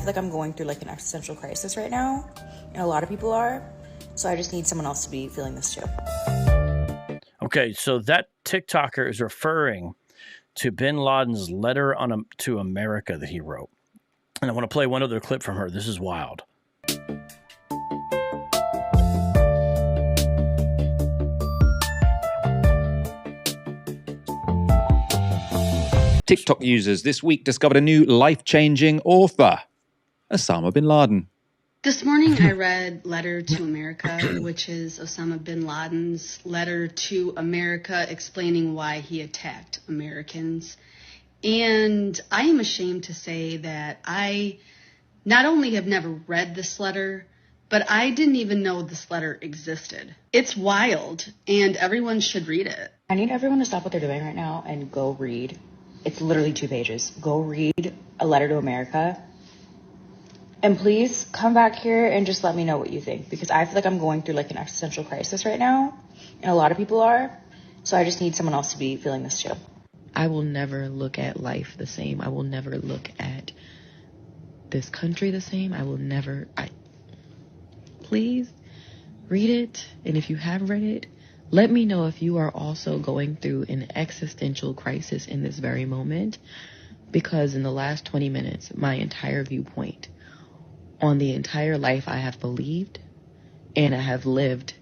like I'm going through like an existential crisis right now, and a lot of people are. So I just need someone else to be feeling this too. Okay, so that TikToker is referring to bin Laden's letter to America that he wrote. And I want to play one other clip from her. This is wild. TikTok users this week discovered a new life-changing author, Osama bin Laden. This morning I read Letter to America, which is Osama bin Laden's letter to America explaining why he attacked Americans. And I am ashamed to say that I not only have never read this letter, but I didn't even know this letter existed. It's wild, and everyone should read it. I need everyone to stop what they're doing right now and go read. It's literally 2 pages. Go read A Letter to America. And please come back here and just let me know what you think, because I feel like I'm going through like an existential crisis right now, and a lot of people are. So I just need someone else to be feeling this too. I will never look at life the same. I will never look at this country the same. Please read it. And if you have read it, let me know if you are also going through an existential crisis in this very moment, because in the last 20 minutes, my entire viewpoint on the entire life I have believed and I have lived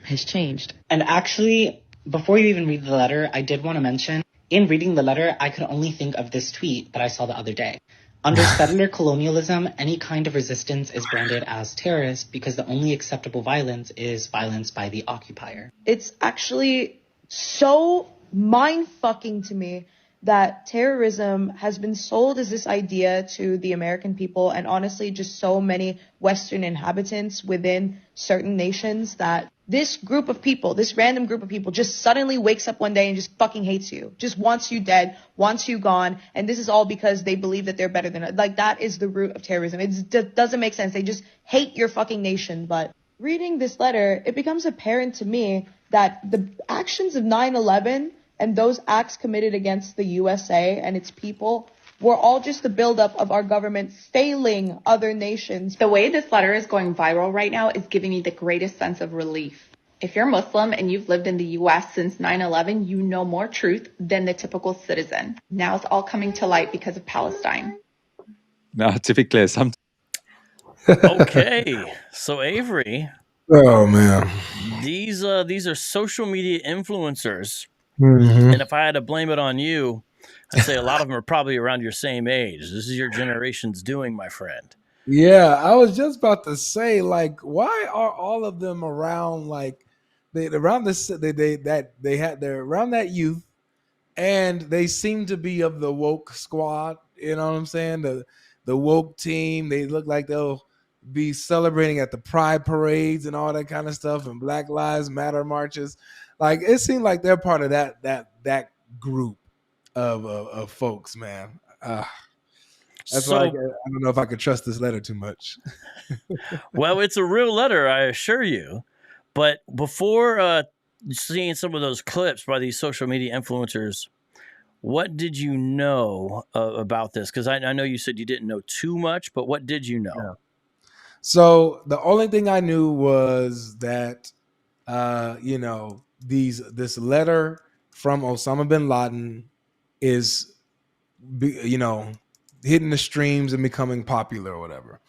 has changed. And actually, before you even read the letter, I did want to mention, in reading the letter, I could only think of this tweet that I saw the other day. Under settler colonialism, any kind of resistance is branded as terrorist because the only acceptable violence is violence by the occupier. It's actually so mind-fucking to me that terrorism has been sold as this idea to the American people, and honestly just so many Western inhabitants within certain nations, that this group of people, this random group of people, just suddenly wakes up one day and just fucking hates you, just wants you dead, wants you gone, and this is all because they believe that they're better than us. Like, that is the root of terrorism. It doesn't make sense. They just hate your fucking nation. But reading this letter, it becomes apparent to me that the actions of 9/11 and those acts committed against the USA and its people were all just the buildup of our government failing other nations. The way this letter is going viral right now is giving me the greatest sense of relief. If you're Muslim and you've lived in the US since 9/11, you know more truth than the typical citizen. Now it's all coming to light because of Palestine. Now, to be clear, some... Okay, so Avery. Oh man, these are social media influencers, mm-hmm. And if I had to blame it on you, I'd say a lot of them are probably around your same age. This is your generation's doing, my friend. Yeah, I was just about to say, like, why are all of them around? Like, they're around that youth, and they seem to be of the woke squad. You know what I'm saying? The woke team. They look like they'll be celebrating at the pride parades and all that kind of stuff, and Black Lives Matter marches. Like, it seemed like they're part of that group of folks, man. That's why I don't know if I could trust this letter too much. Well, it's a real letter, I assure you. But before seeing some of those clips by these social media influencers, what did you know about this? Because I know you said you didn't know too much, but what did you know? Yeah. So the only thing I knew was that, this letter from Osama bin Laden is, hitting the streams and becoming popular or whatever.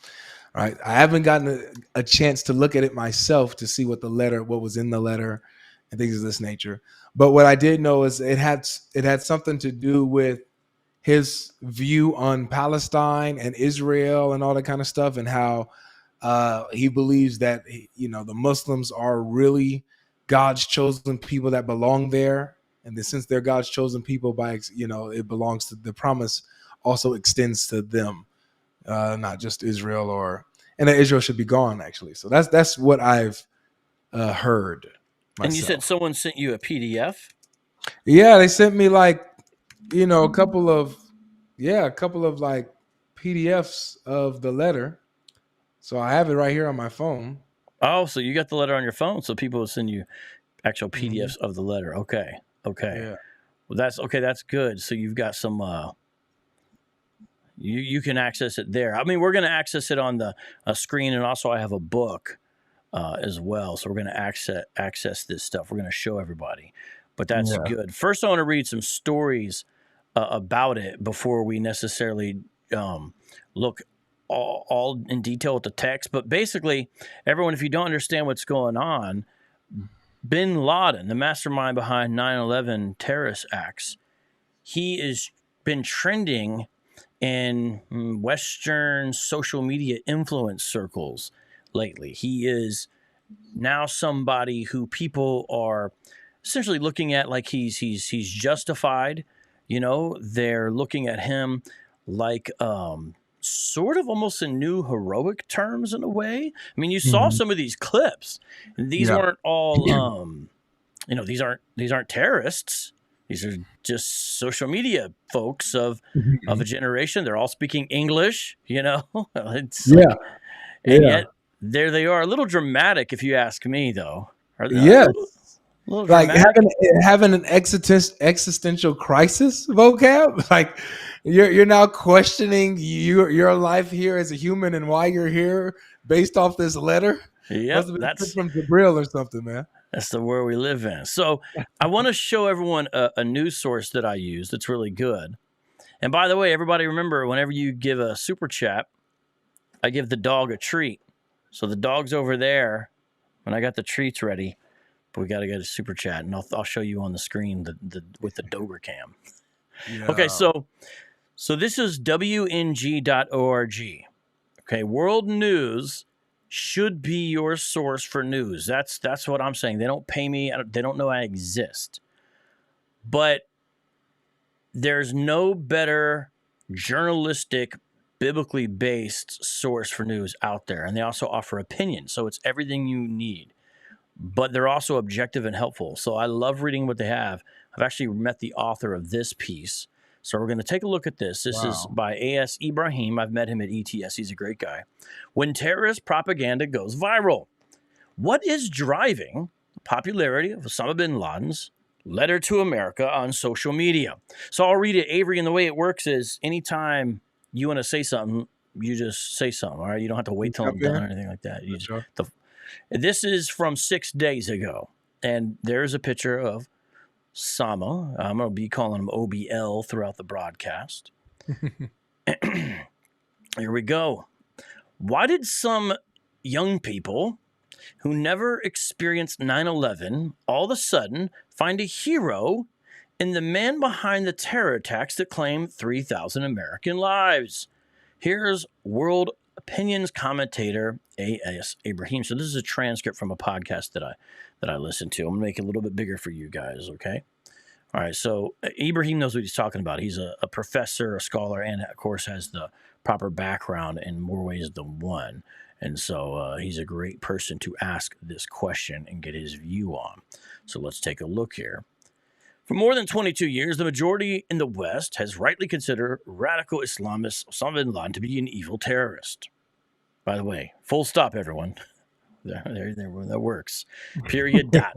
All right. I haven't gotten a chance to look at it myself to see what was in the letter and things of this nature. But what I did know is it had something to do with his view on Palestine and Israel and all that kind of stuff, and how he believes that, the Muslims are really God's chosen people that belong there. And that since they're God's chosen people, it belongs to the promise also extends to them, not just Israel, and that Israel should be gone, actually. So that's what I've heard myself. And you said someone sent you a PDF? Yeah, they sent me a couple of like PDFs of the letter. So I have it right here on my phone. Oh, so you got the letter on your phone, so people will send you actual PDFs of the letter. Okay. Yeah. Well, that's okay. That's good. So you've got some you can access it there. I mean, we're going to access it on the screen, and also I have a book as well. So we're going to access this stuff. We're going to show everybody, but that's good. First, I want to read some stories about it before we necessarily look all in detail at the text. But basically, everyone, if you don't understand what's going on, Bin Laden, the mastermind behind 9/11 terrorist acts, he has been trending in Western social media influence circles lately. He is now somebody who people are essentially looking at like he's justified. You know, they're looking at him like sort of almost in new heroic terms in a way. I mean, you saw some of these clips. These weren't all you know, these aren't terrorists. These are just social media folks of a generation. They're all speaking English, you know. It's and yet there they are. A little dramatic, if you ask me, though. A little like dramatic. having an existential crisis vocab. Like you're now questioning your life here as a human and why you're here based off this letter. Yeah, that's from Jabril or something, man. That's the world we live in. So I want to show everyone a news source that I use that's really good. And by the way, everybody remember, whenever you give a super chat, I give the dog a treat. So the dog's over there, and I got the treats ready, but we got to get a super chat, and I'll show you on the screen with the Doger cam. Yeah. Okay, so this is WNG.org. Okay, world news should be your source for news. That's what I'm saying. They don't pay me. They don't know I exist. But there's no better journalistic, biblically based source for news out there. And they also offer opinions. So it's everything you need. But they're also objective and helpful. So I love reading what they have. I've actually met the author of this piece. So we're going to take a look at this. This is by A.S. Ibrahim. I've met him at ETS. He's a great guy. When terrorist propaganda goes viral. What is driving the popularity of Osama bin Laden's letter to America on social media? So I'll read it, Avery, and the way it works is anytime you want to say something, you just say something, all right? You don't have to wait till I'm done or anything like that. This is from 6 days ago, and there's a picture of Sama. I'm going to be calling him OBL throughout the broadcast. Here we go. Why did some young people who never experienced 9/11 all of a sudden find a hero in the man behind the terror attacks that claimed 3,000 American lives? Here's World Opinions commentator A.S. Ibrahim. So this is a transcript from a podcast that I listened to. I'm going to make it a little bit bigger for you guys, okay? All right, so Ibrahim knows what he's talking about. He's a professor, a scholar, and, of course, has the proper background in more ways than one. And so he's a great person to ask this question and get his view on. So let's take a look here. For more than 22 years, the majority in the West has rightly considered radical Islamist Osama bin Laden to be an evil terrorist. By the way, full stop, everyone. There, that works. Period. Dot.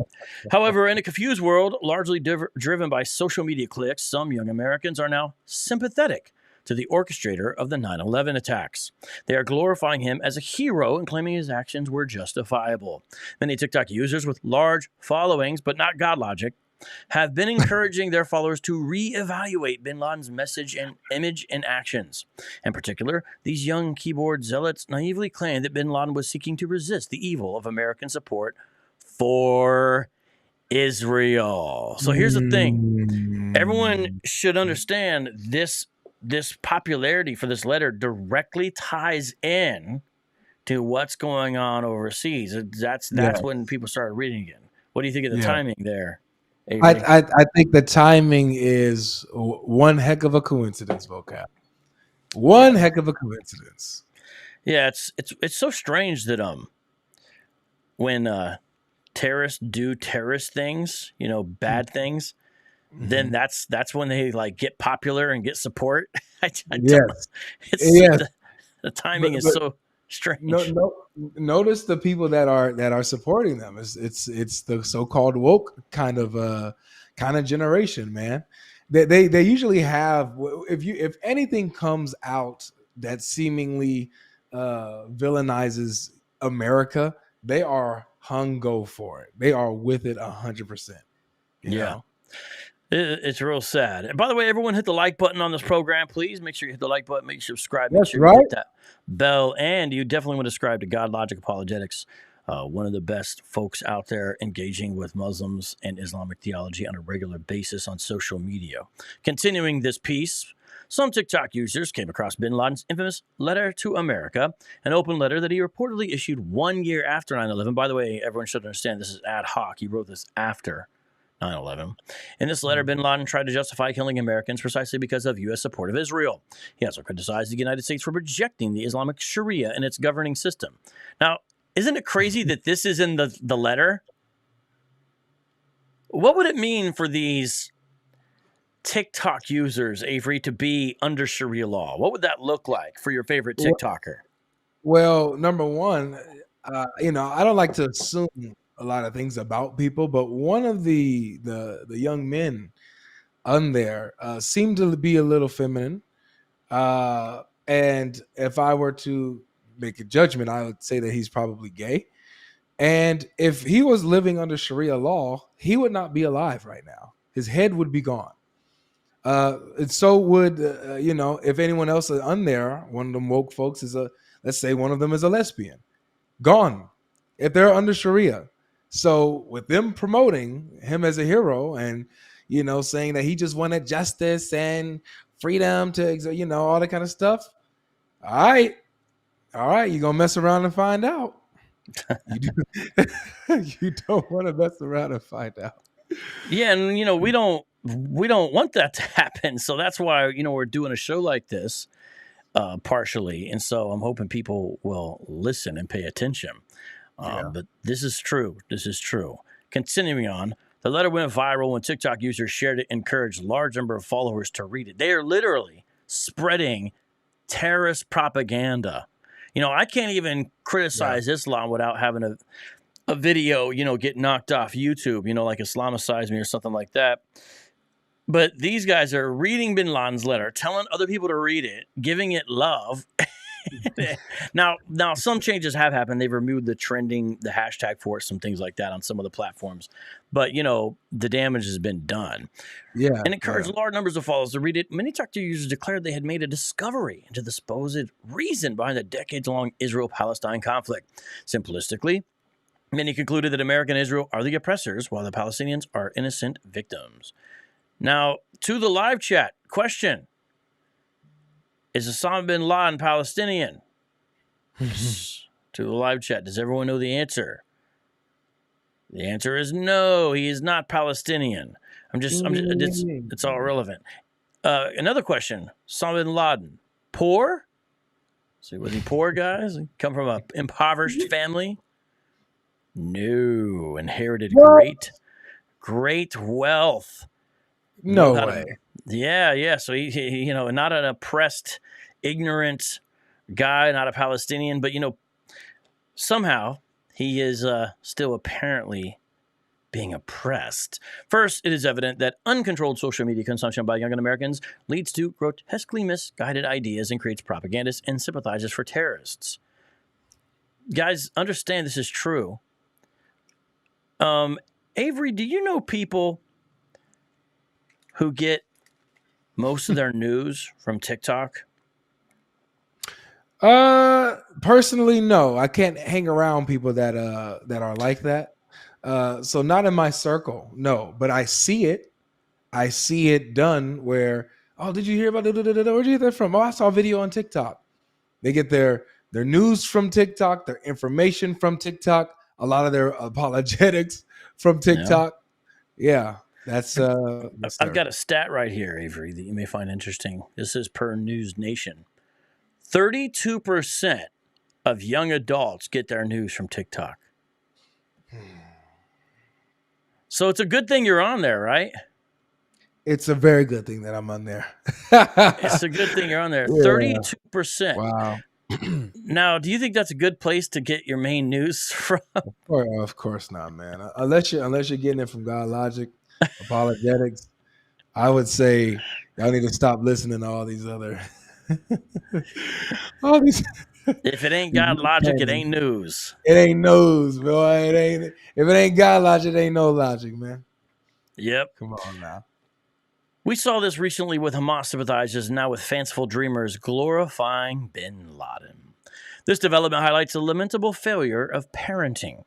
However, in a confused world, largely driven by social media clicks, some young Americans are now sympathetic to the orchestrator of the 9/11 attacks. They are glorifying him as a hero and claiming his actions were justifiable. Many TikTok users with large followings, but not God logic, have been encouraging their followers to reevaluate bin Laden's message and image and actions. In particular, these young keyboard zealots naively claim that bin Laden was seeking to resist the evil of American support for Israel. So here's the thing. Everyone should understand this popularity for this letter directly ties in to what's going on overseas. That's when people started reading again. What do you think of the timing there? I think the timing is one heck of a coincidence, vocab. One heck of a coincidence. Yeah, it's so strange that when terrorists do terrorist things, you know, bad things, then that's when they like get popular and get support. The timing is so strange. Notice the people that are supporting them. It's the so-called woke kind of generation, man. they usually have, if anything comes out that seemingly villainizes America, they are hung go for it. They are with it 100%. You know? It's real sad. And by the way, everyone hit the like button on this program, please. Make sure you hit the like button. Make sure you subscribe. Make That's sure you right. hit that bell. And you definitely want to subscribe to God Logic Apologetics, one of the best folks out there engaging with Muslims and Islamic theology on a regular basis on social media. Continuing this piece, some TikTok users came across bin Laden's infamous letter to America, an open letter that he reportedly issued 1 year after 9/11. By the way, everyone should understand this is ad hoc. He wrote this after 9/11. In this letter, bin Laden tried to justify killing Americans precisely because of U.S. support of Israel. He also criticized the United States for rejecting the Islamic Sharia and its governing system. Now, isn't it crazy that this is in the letter? What would it mean for these TikTok users, Avery, to be under Sharia law? What would that look like for your favorite TikToker? Well, number one, I don't like to assume a lot of things about people, but one of the young men on there seemed to be a little feminine. And if I were to make a judgment, I would say that he's probably gay. And if he was living under Sharia law, he would not be alive right now. His head would be gone. And so would, if anyone else is on there, one of them woke folks let's say one of them is a lesbian, gone, if they're under Sharia. So with them promoting him as a hero and, saying that he just wanted justice and freedom to, all that kind of stuff. All right. You're going to mess around and find out. You don't want to mess around and find out. Yeah. And, we don't want that to happen. So that's why, we're doing a show like this partially. And so I'm hoping people will listen and pay attention. But this is true. Continuing on, the letter went viral when TikTok users shared it and encouraged a large number of followers to read it. They are literally spreading terrorist propaganda. I can't even criticize Islam without having a video, get knocked off YouTube, like Islamicize Me or something like that. But these guys are reading bin Laden's letter, telling other people to read it, giving it love. Now, some changes have happened. They've removed the hashtag for it, some things like that on some of the platforms. But, the damage has been done. Yeah. And encouraged large numbers of followers to read it. Many TikTok users declared they had made a discovery into the supposed reason behind the decades-long Israel-Palestine conflict. Simplistically, many concluded that America and Israel are the oppressors, while the Palestinians are innocent victims. Now, to the live chat, question. Is Osama bin Laden Palestinian? To the live chat, does everyone know the answer? The answer is no, he is not Palestinian. It's all irrelevant. Another question, Osama bin Laden, poor? So was he poor, guys? Come from an impoverished family? No, inherited great wealth. No way. Yeah. So he not an oppressed, ignorant guy, not a Palestinian, but somehow he is still apparently being oppressed. First, it is evident that uncontrolled social media consumption by young Americans leads to grotesquely misguided ideas and creates propagandists and sympathizers for terrorists. Guys, understand this is true. Avery, do you know people who get most of their news from TikTok? Personally, no. I can't hang around people that are like that. So not in my circle, no. But I see it. I see it done where, oh, did you hear about it? Where'd you get that from? Oh, I saw a video on TikTok. They get their news from TikTok, their information from TikTok, a lot of their apologetics from TikTok. Yeah. That's I've got a stat right here, Avery, that you may find interesting. This is per News Nation. 32% of young adults get their news from TikTok. So it's a good thing you're on there, right? It's a very good thing that I'm on there. It's a good thing you're on there. Yeah. 32%. Wow. Now, do you think that's a good place to get your main news from? Of course not, man. Unless you're getting it from God Logic, Apologetics, I would say y'all need to stop listening to all these other, all these. If it ain't these got logic, it candies. ain't news. It ain't news, boy. It ain't. If it ain't God logic, it ain't no logic, man. Yep. Come on now. We saw this recently with Hamas sympathizers, now with fanciful dreamers glorifying bin Laden. This development highlights the lamentable failure of parenting.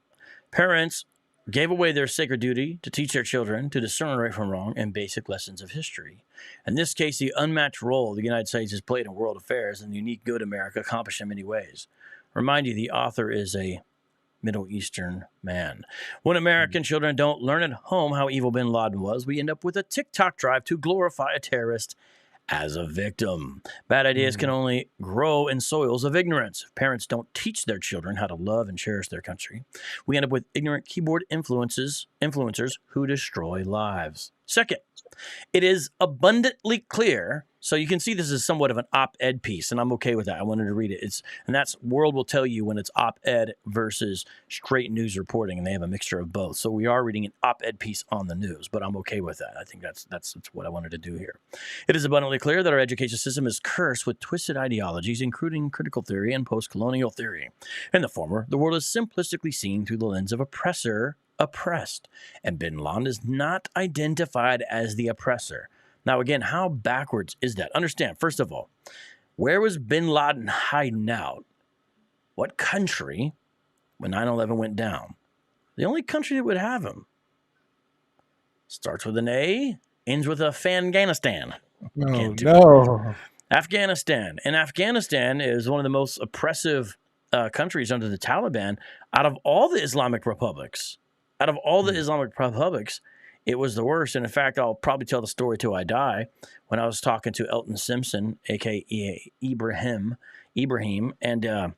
Parents gave away their sacred duty to teach their children to discern right from wrong and basic lessons of history. In this case, the unmatched role the United States has played in world affairs and the unique good America accomplished in many ways. Remind you, the author is a Middle Eastern man. When American children don't learn at home how evil bin Laden was, we end up with a TikTok drive to glorify a terrorist as a victim. Bad ideas can only grow in soils of ignorance. If parents don't teach their children how to love and cherish their country, we end up with ignorant keyboard influencers who destroy lives. Second, it is abundantly clear. So you can see this is somewhat of an op-ed piece, and I'm okay with that. I wanted to read it. And that's World will tell you when it's op-ed versus straight news reporting, and they have a mixture of both. So we are reading an op-ed piece on the news, but I'm okay with that. I think that's what I wanted to do here. It is abundantly clear that our education system is cursed with twisted ideologies, including critical theory and post-colonial theory. In the former, the world is simplistically seen through the lens of oppressor, oppressed, and bin Laden is not identified as the oppressor. Now, again, how backwards is that? Understand, first of all, where was bin Laden hiding out? What country when 9/11 went down? The only country that would have him starts with an A, ends with a Fanganistan. No. Afghanistan. And Afghanistan is one of the most oppressive countries under the Taliban out of all the Islamic republics. Out of all the Islamic republics, it was the worst. And in fact, I'll probably tell the story till I die. When I was talking to Elton Simpson, a.k.a. Ibrahim, and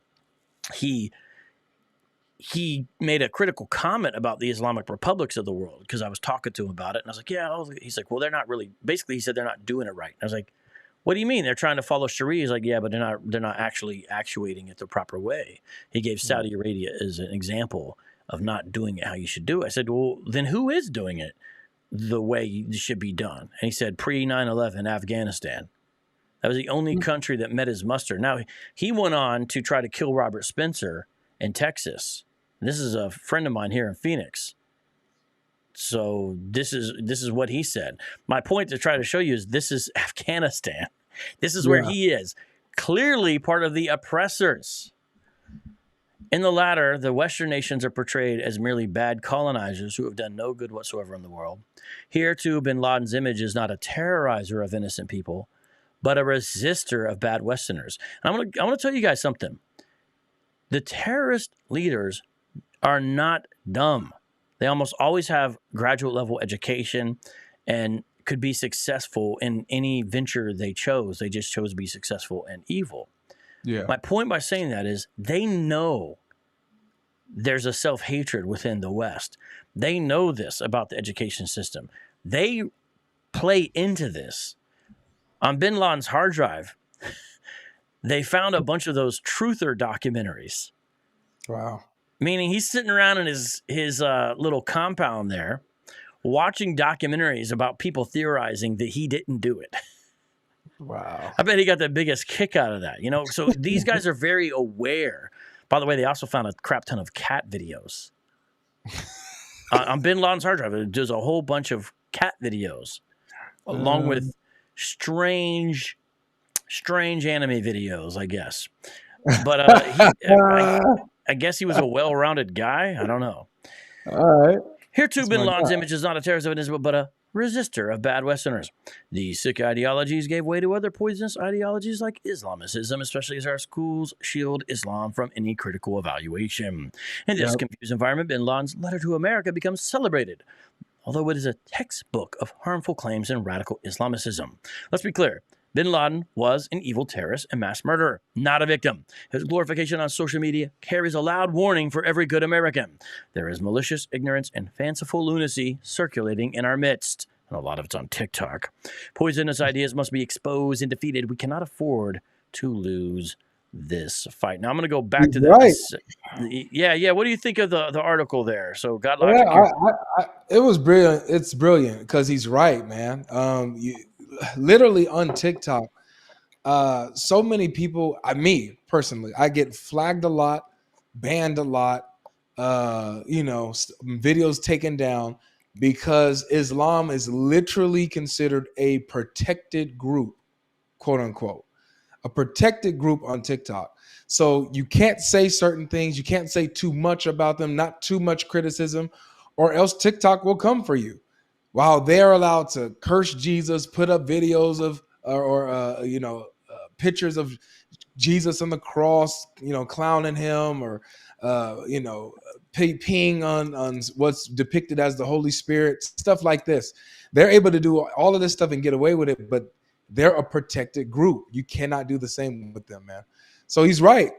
he made a critical comment about the Islamic republics of the world because I was talking to him about it. And I was like, yeah. He's like, well, they're not really. Basically, he said they're not doing it right. And I was like, what do you mean? They're trying to follow Sharia. He's like, yeah, but they're not actually actuating it the proper way. He gave Saudi Arabia as an example of not doing it how you should do it. I said, well, then who is doing it the way it should be done? And he said, pre-9/11 Afghanistan. That was the only country that met his muster. Now, he went on to try to kill Robert Spencer in Texas. This is a friend of mine here in Phoenix. So this is what he said. My point to try to show you is this is Afghanistan. This is where he is. Clearly part of the oppressors. In the latter, the Western nations are portrayed as merely bad colonizers who have done no good whatsoever in the world. Here, too, bin Laden's image is not a terrorizer of innocent people, but a resistor of bad Westerners. And I want to tell you guys something. The terrorist leaders are not dumb. They almost always have graduate level education and could be successful in any venture they chose. They just chose to be successful in evil. Yeah. My point by saying that is they know there's a self-hatred within the West. They know this about the education system. They play into this. On bin Laden's hard drive, they found a bunch of those truther documentaries. Wow. Meaning he's sitting around in his little compound there watching documentaries about people theorizing that he didn't do it. Wow. I bet he got the biggest kick out of that. So these guys are very aware. By the way, they also found a crap ton of cat videos. On bin Laden's hard drive, there's a whole bunch of cat videos along with strange anime videos, I guess. But I guess he was a well-rounded guy. I don't know. All right. Here, too, bin Laden's image is not a terrorist of Islam, but a resistor of bad Westerners. These sick ideologies gave way to other poisonous ideologies like Islamicism, especially as our schools shield Islam from any critical evaluation. In this confused environment, bin Laden's letter to America becomes celebrated, although it is a textbook of harmful claims and radical Islamicism. Let's be clear. Bin Laden was an evil terrorist and mass murderer, not a victim. His glorification on social media carries a loud warning for every good American. There is malicious ignorance and fanciful lunacy circulating in our midst, and a lot of it's on TikTok. Poisonous ideas must be exposed and defeated. We cannot afford to lose this fight. Now I'm going to go back He's to right. yeah. What do you think of the article there? So God Yeah, Logic, it was brilliant. It's brilliant because he's right, man. Literally on TikTok, so many people, me personally, I get flagged a lot, banned a lot, videos taken down because Islam is literally considered a protected group, quote unquote, a protected group on TikTok. So you can't say certain things, you can't say too much about them, not too much criticism, or else TikTok will come for you. While they're allowed to curse Jesus, put up videos of pictures of Jesus on the cross, clowning him, or peeing on what's depicted as the Holy Spirit, stuff like this. They're able to do all of this stuff and get away with it, but they're a protected group. You cannot do the same with them, man. So he's right.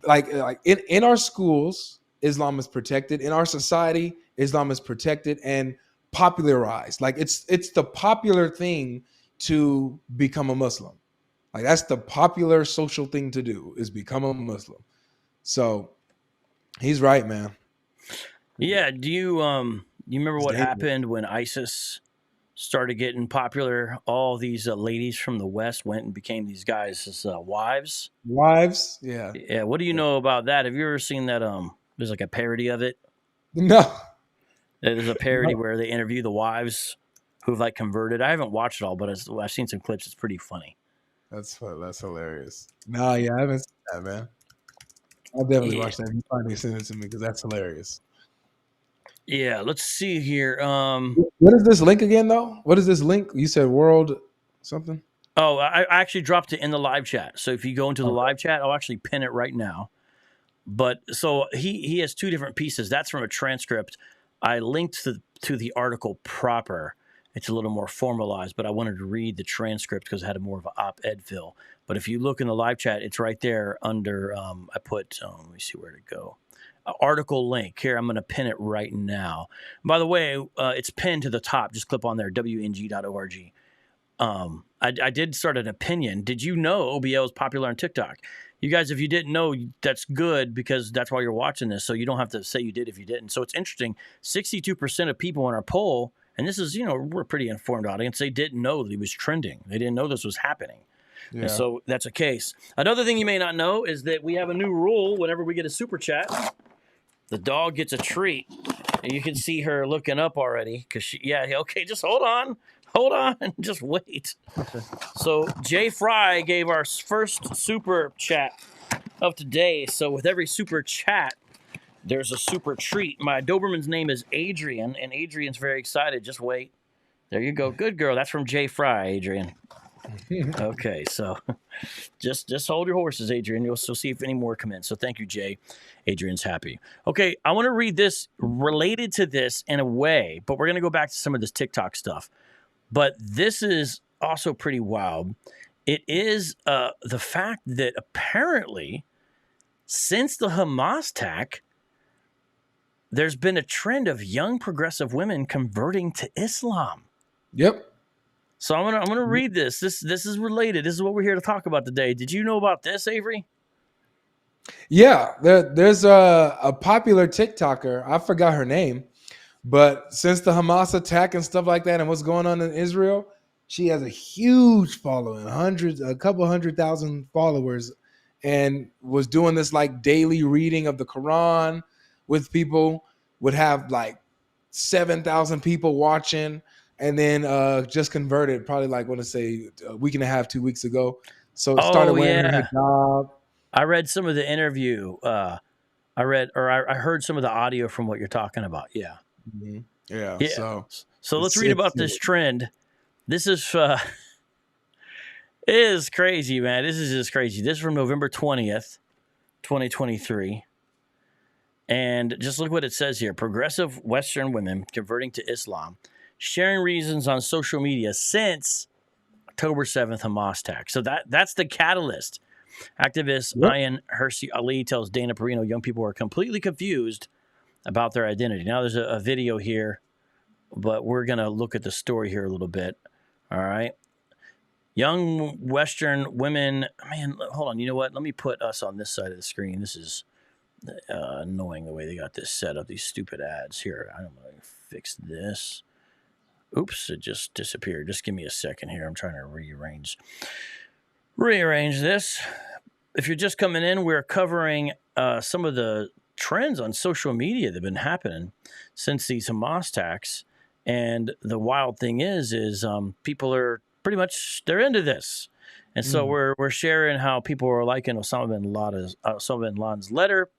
Like in our schools, Islam is protected. In our society, Islam is protected and popularized. Like it's the popular thing to become a Muslim. Like that's the popular social thing to do, is become a Muslim. So he's right, man. Yeah. Do you remember It's what dangerous. happened when ISIS started getting popular? All these ladies from the West went and became these guys' wives. Wives, yeah. Yeah. What do you know about that? Have you ever seen that? There's like a parody of it. No. There's a parody where they interview the wives who've like converted. I haven't watched it all, but I've seen some clips. It's pretty funny. That's hilarious. No, yeah, I haven't seen that, man. I'll definitely watch that. You finally send it to me because that's hilarious. Yeah, let's see here. What is this link again, though? What is this link? You said world something? Oh, I actually dropped it in the live chat. So if you go into the live chat, I'll actually pin it right now. But so he has two different pieces. That's from a transcript. I linked to the article proper. It's a little more formalized, but I wanted to read the transcript because it had a more of an op-ed feel. But if you look in the live chat, it's right there under, I put, let me see where to go. Article link. Here, I'm going to pin it right now. By the way, it's pinned to the top. Just click on there, wng.org. I did start an opinion. Did you know OBL is popular on TikTok? You guys, if you didn't know, that's good because that's why you're watching this. So you don't have to say you did if you didn't. So it's interesting. 62% of people in our poll, and this is, we're a pretty informed audience, they didn't know that he was trending. They didn't know this was happening. Yeah. And so that's a case. Another thing you may not know is that we have a new rule. Whenever we get a super chat, the dog gets a treat. And you can see her looking up already because okay, just hold on, just wait. So Jay Fry gave our first super chat of today. So with every super chat, there's a super treat. My Doberman's name is Adrian, and Adrian's very excited. Just wait. There you go. Good girl. That's from Jay Fry, Adrian. Okay, so just hold your horses, Adrian. You'll see if any more come in. So thank you, Jay. Adrian's happy. Okay, I want to read this related to this in a way, but we're going to go back to some of this TikTok stuff. But this is also pretty wild. It is the fact that apparently since the Hamas attack, there's been a trend of young progressive women converting to Islam. Yep. So I'm gonna read this. This is related. This is what we're here to talk about today. Did you know about this, Avery? Yeah, there's a popular TikToker. I forgot her name, but since the Hamas attack and stuff like that, and what's going on in Israel, she has a huge following, a couple 100,000 followers, and was doing this like daily reading of the Quran with people. Would have like 7,000 people watching. And then just converted probably like, want to say a week and a half, 2 weeks ago. So it started wearing her hijab. I read some of the interview. I heard some of the audio from what you're talking about. Yeah. Mm-hmm. Yeah. So let's read about this trend. This is it is crazy, man. This is just crazy. This is from November 20th, 2023. And just look what it says here. Progressive Western women converting to Islam, sharing reasons on social media since October 7th Hamas attack. So that's the catalyst. Activist Ayan Hersey Ali tells Dana Perino young people are completely confused about their identity. Now there's a video here, but we're going to look at the story here a little bit. All right. Young Western women. Man, hold on. You know what? Let me put us on this side of the screen. This is annoying the way they got this set up. These stupid ads here. I don't know. Fix this. Oops, it just disappeared. Just give me a second here. I'm trying to rearrange this. If you're just coming in, we're covering some of the trends on social media that have been happening since these Hamas attacks. And the wild thing is people are pretty much, they're into this. And so we're sharing how people are liking Osama bin Laden's letter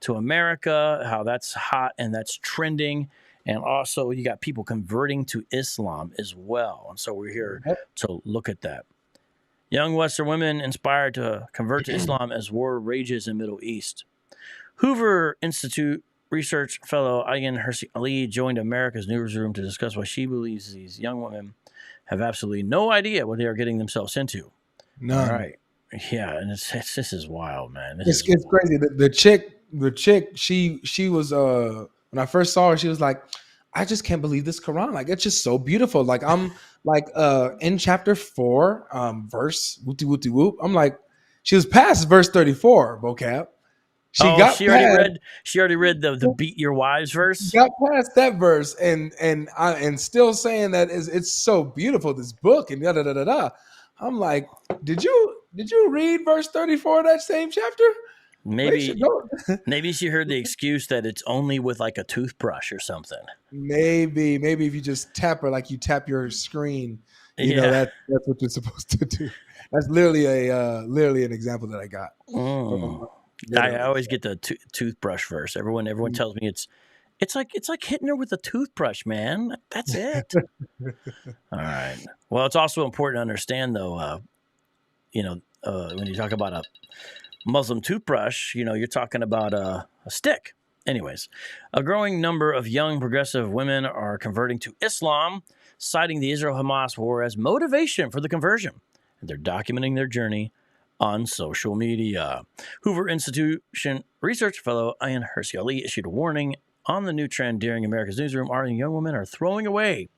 to America, how that's hot and that's trending. And also you got people converting to Islam as well. And so we're here to look at that. Young Western women inspired to convert to Islam as war rages in Middle East. Hoover Institute research fellow Ayaan Hirsi Ali joined America's newsroom to discuss why she believes these young women have absolutely no idea what they are getting themselves into. None. All right. Yeah, and this is wild, man. It's crazy. The chick, she was when I first saw her, she was like, I just can't believe this Quran. Like, it's just so beautiful. Like, I'm like in chapter 4, verse whoopty whoop. I'm like, she was past verse 34, vocab. She already read the beat your wives verse. She got past that verse and still saying that it's so beautiful, this book, and da da da da da. I'm like, did you read verse 34 of that same chapter? Maybe she heard the excuse that it's only with like a toothbrush or something. Maybe if you just tap her like you tap your screen, you know that's what you're supposed to do. That's literally an example that I got. I always get the toothbrush verse. Everyone tells me it's like hitting her with a toothbrush, man. That's it. All right. Well, it's also important to understand, though, when you talk about a Muslim toothbrush, you're talking about a stick. Anyways, a growing number of young progressive women are converting to Islam, citing the Israel-Hamas war as motivation for the conversion. And they're documenting their journey on social media. Hoover Institution research fellow Ayaan Hirsi Ali issued a warning on the new trend during America's newsroom. Our young women are throwing away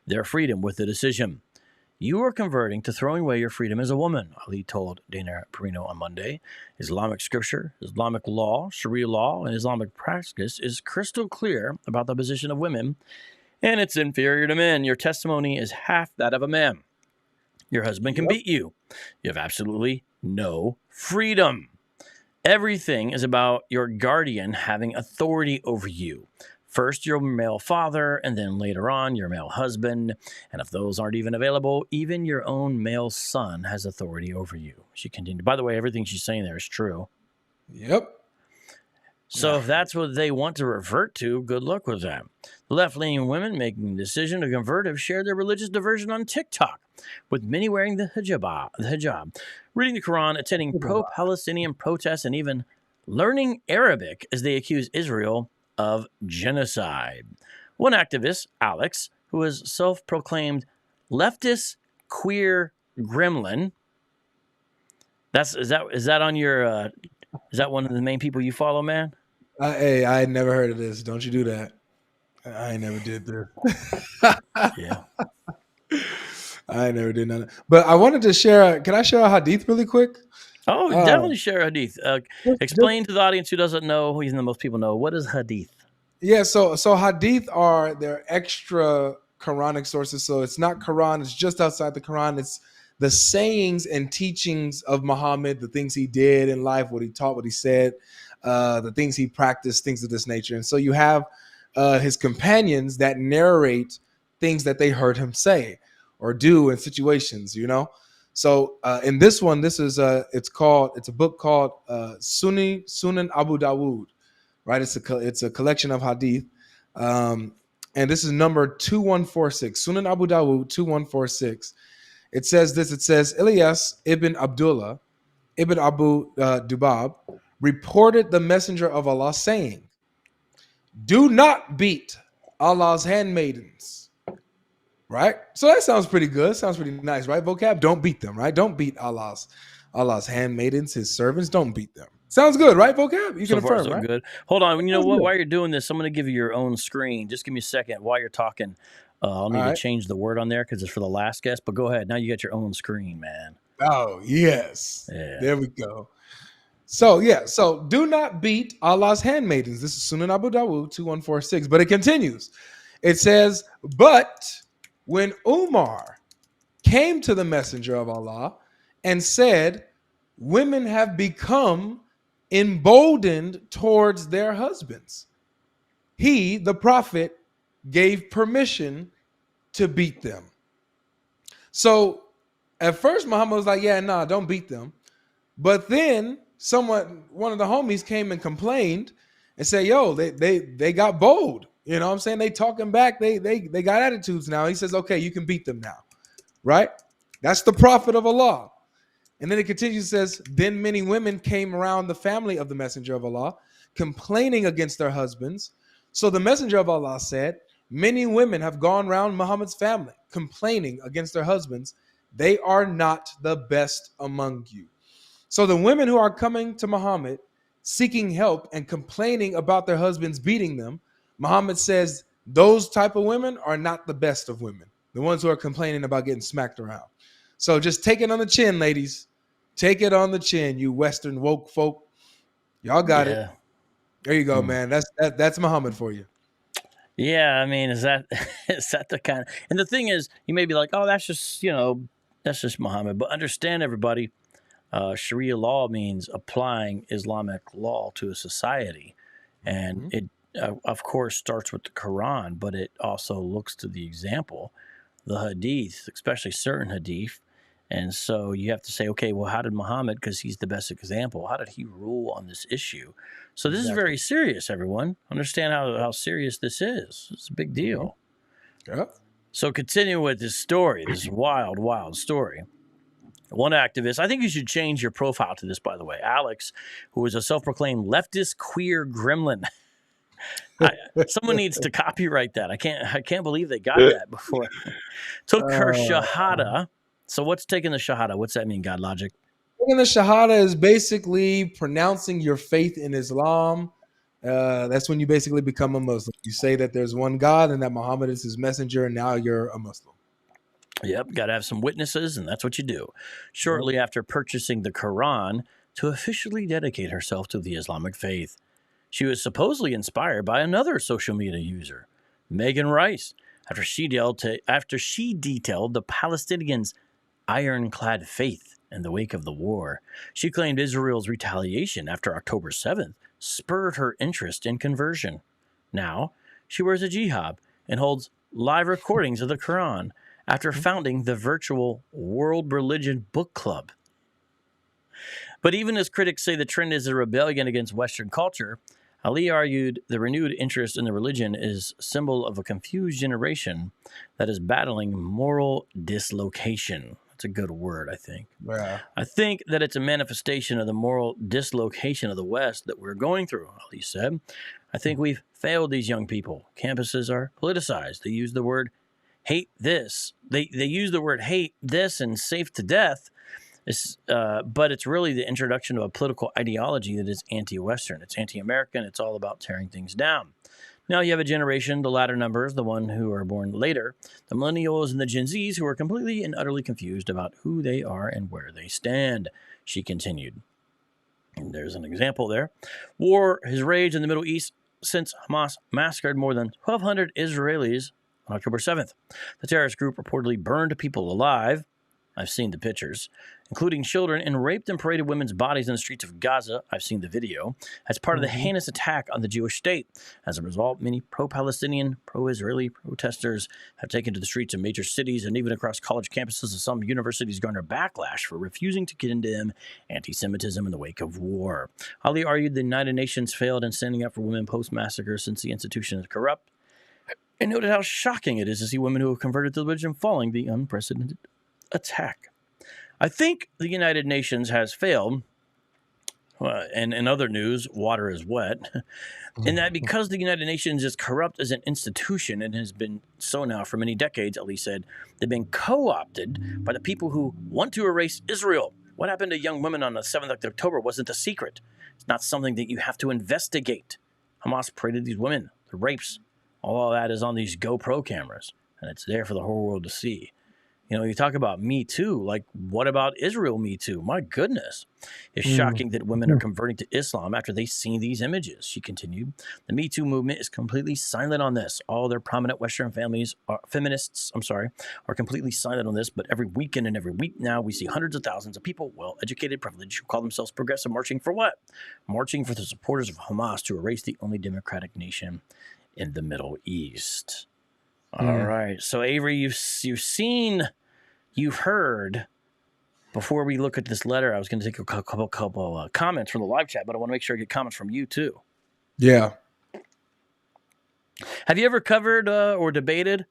their freedom with the decision. You are converting to throwing away your freedom as a woman, Ali told Dana Perino on Monday. Islamic scripture, Islamic law, Sharia law, and Islamic practice is crystal clear about the position of women, and it's inferior to men. Your testimony is half that of a man. Your husband can beat you. You have absolutely no freedom. Everything is about your guardian having authority over you. First, your male father, and then later on, your male husband. And if those aren't even available, even your own male son has authority over you. She continued. By the way, everything she's saying there is true. Yep. So if that's what they want to revert to, good luck with that. The left-leaning women making the decision to convert have shared their religious diversion on TikTok, with many wearing the hijab, reading the Quran, attending pro-Palestinian protests, and even learning Arabic as they accuse Israel of genocide. One activist, Alex, who is self-proclaimed leftist queer gremlin. Is that on your is that one of the main people you follow, man? Hey, I had never heard of this. Don't you do that. I never did this. Yeah. I never did none. But I wanted to share. Can I share a hadith really quick? Oh, definitely share a hadith. Explain to the audience who doesn't know, even though most people know, what is hadith? Yeah, so hadith are their extra Quranic sources. So it's not Quran, it's just outside the Quran. It's the sayings and teachings of Muhammad, the things he did in life, what he taught, what he said, the things he practiced, things of this nature. And so you have his companions that narrate things that they heard him say or do in situations, So in this one, this is it's a book called Sunan Abu Dawud, right? It's a collection of hadith, and this is number 2146. Sunan Abu Dawud 2146. It says this. It says Ilyas ibn Abdullah ibn Abu Dubab reported the messenger of Allah saying, "Do not beat Allah's handmaidens." Right? So that sounds pretty good. Sounds pretty nice, right? Vocab, don't beat them, right? Don't beat Allah's handmaidens, his servants. Don't beat them. Sounds good, right, Vocab? You can affirm, right? Good. Hold on. You know what? While you're doing this, I'm going to give you your own screen. Just give me a second while you're talking. I'll need All to right. change the word on there because it's for the last guest. But go ahead. Now you got your own screen, man. Oh, yes. Yeah. There we go. So, so do not beat Allah's handmaidens. This is Sunan Abu Dawud 2146. But it continues. It says, but when Umar came to the messenger of Allah and said, women have become emboldened towards their husbands, he, the prophet, gave permission to beat them. So at first Muhammad was like, yeah, nah, don't beat them. But then one of the homies came and complained and said, yo, they got bold. You know what I'm saying? They talking back. They got attitudes now. He says, okay, you can beat them now. Right? That's the prophet of Allah. And then it continues, says, then many women came around the family of the messenger of Allah, complaining against their husbands. So the messenger of Allah said, many women have gone around Muhammad's family, complaining against their husbands. They are not the best among you. So the women who are coming to Muhammad, seeking help and complaining about their husbands beating them, Muhammad says those type of women are not the best of women. The ones who are complaining about getting smacked around. So just take it on the chin, ladies. Take it on the chin, you Western woke folk. Y'all got it. There you go, man. That's Muhammad for you. Yeah, I mean, is that the kind of, and the thing is, you may be like, oh, that's just Muhammad. But understand, everybody, Sharia law means applying Islamic law to a society. And it, of course, starts with the Quran, but it also looks to the example, the Hadith, especially certain Hadith. And so you have to say, okay, well, how did Muhammad, because he's the best example, how did he rule on this issue? So this is very serious, everyone. Understand how serious this is. It's a big deal. Yeah. So continue with this story, this wild, wild story. One activist, I think you should change your profile to this, by the way. Alex, who is a self-proclaimed leftist queer gremlin. Someone needs to copyright that. I can't believe they got that before. Took her shahada. So what's taking the shahada? What's that mean, God Logic? Taking the shahada is basically pronouncing your faith in Islam. That's when you basically become a Muslim. You say that there's one God and that Muhammad is his messenger, and now you're a Muslim. Yep, got to have some witnesses, and that's what you do. Shortly after purchasing the Quran to officially dedicate herself to the Islamic faith, she was supposedly inspired by another social media user, Megan Rice, after she detailed the Palestinians' ironclad faith in the wake of the war. She claimed Israel's retaliation after October 7th spurred her interest in conversion. Now, she wears a jihad and holds live recordings of the Quran after founding the virtual World Religion Book Club. But even as critics say the trend is a rebellion against Western culture, Ali argued the renewed interest in the religion is a symbol of a confused generation that is battling moral dislocation. That's a good word, I think. Yeah. I think that it's a manifestation of the moral dislocation of the West that we're going through, Ali said. I think we've failed these young people. Campuses are politicized. They use the word hate this. They use the word hate this and safe to death. But it's really the introduction of a political ideology that is anti-Western. It's anti-American. It's all about tearing things down. Now you have a generation, the latter numbers, the one who are born later, the millennials and the Gen Zs, who are completely and utterly confused about who they are and where they stand, she continued. And there's an example there. War has raged in the Middle East since Hamas massacred more than 1,200 Israelis on October 7th. The terrorist group reportedly burned people alive. I've seen the pictures, including children, and raped and paraded women's bodies in the streets of Gaza. I've seen the video, as part of the heinous attack on the Jewish state. As a result, many pro-Palestinian, pro-Israeli protesters have taken to the streets of major cities and even across college campuses of some universities garner backlash for refusing to condemn anti-Semitism in the wake of war. Ali argued the United Nations failed in standing up for women post-massacre since the institution is corrupt, and noted how shocking it is to see women who have converted to religion following the unprecedented attack. I think the United Nations has failed, and in other news, water is wet, in that because the United Nations is corrupt as an institution and has been so now for many decades, Ali said, they've been co-opted by the people who want to erase Israel. What happened to young women on the 7th of October wasn't a secret. It's not something that you have to investigate. Hamas paraded these women, the rapes, all of that is on these GoPro cameras. and it's there for the whole world to see. You know, you talk about Me Too. Like, what about Israel Me Too? My goodness. It's shocking that women are converting to Islam after they've seen these images, she continued. The Me Too movement is completely silent on this. All their prominent Western feminists are completely silent on this, but every weekend and every week now, we see hundreds of thousands of people, well-educated, privileged, who call themselves progressive, marching for what? Marching for the supporters of Hamas to erase the only democratic nation in the Middle East. All right. So, Avery, you've seen... You've heard, before we look at this letter, I was going to take a couple comments from the live chat, but I want to make sure I get comments from you too. Yeah. Have you ever covered or debated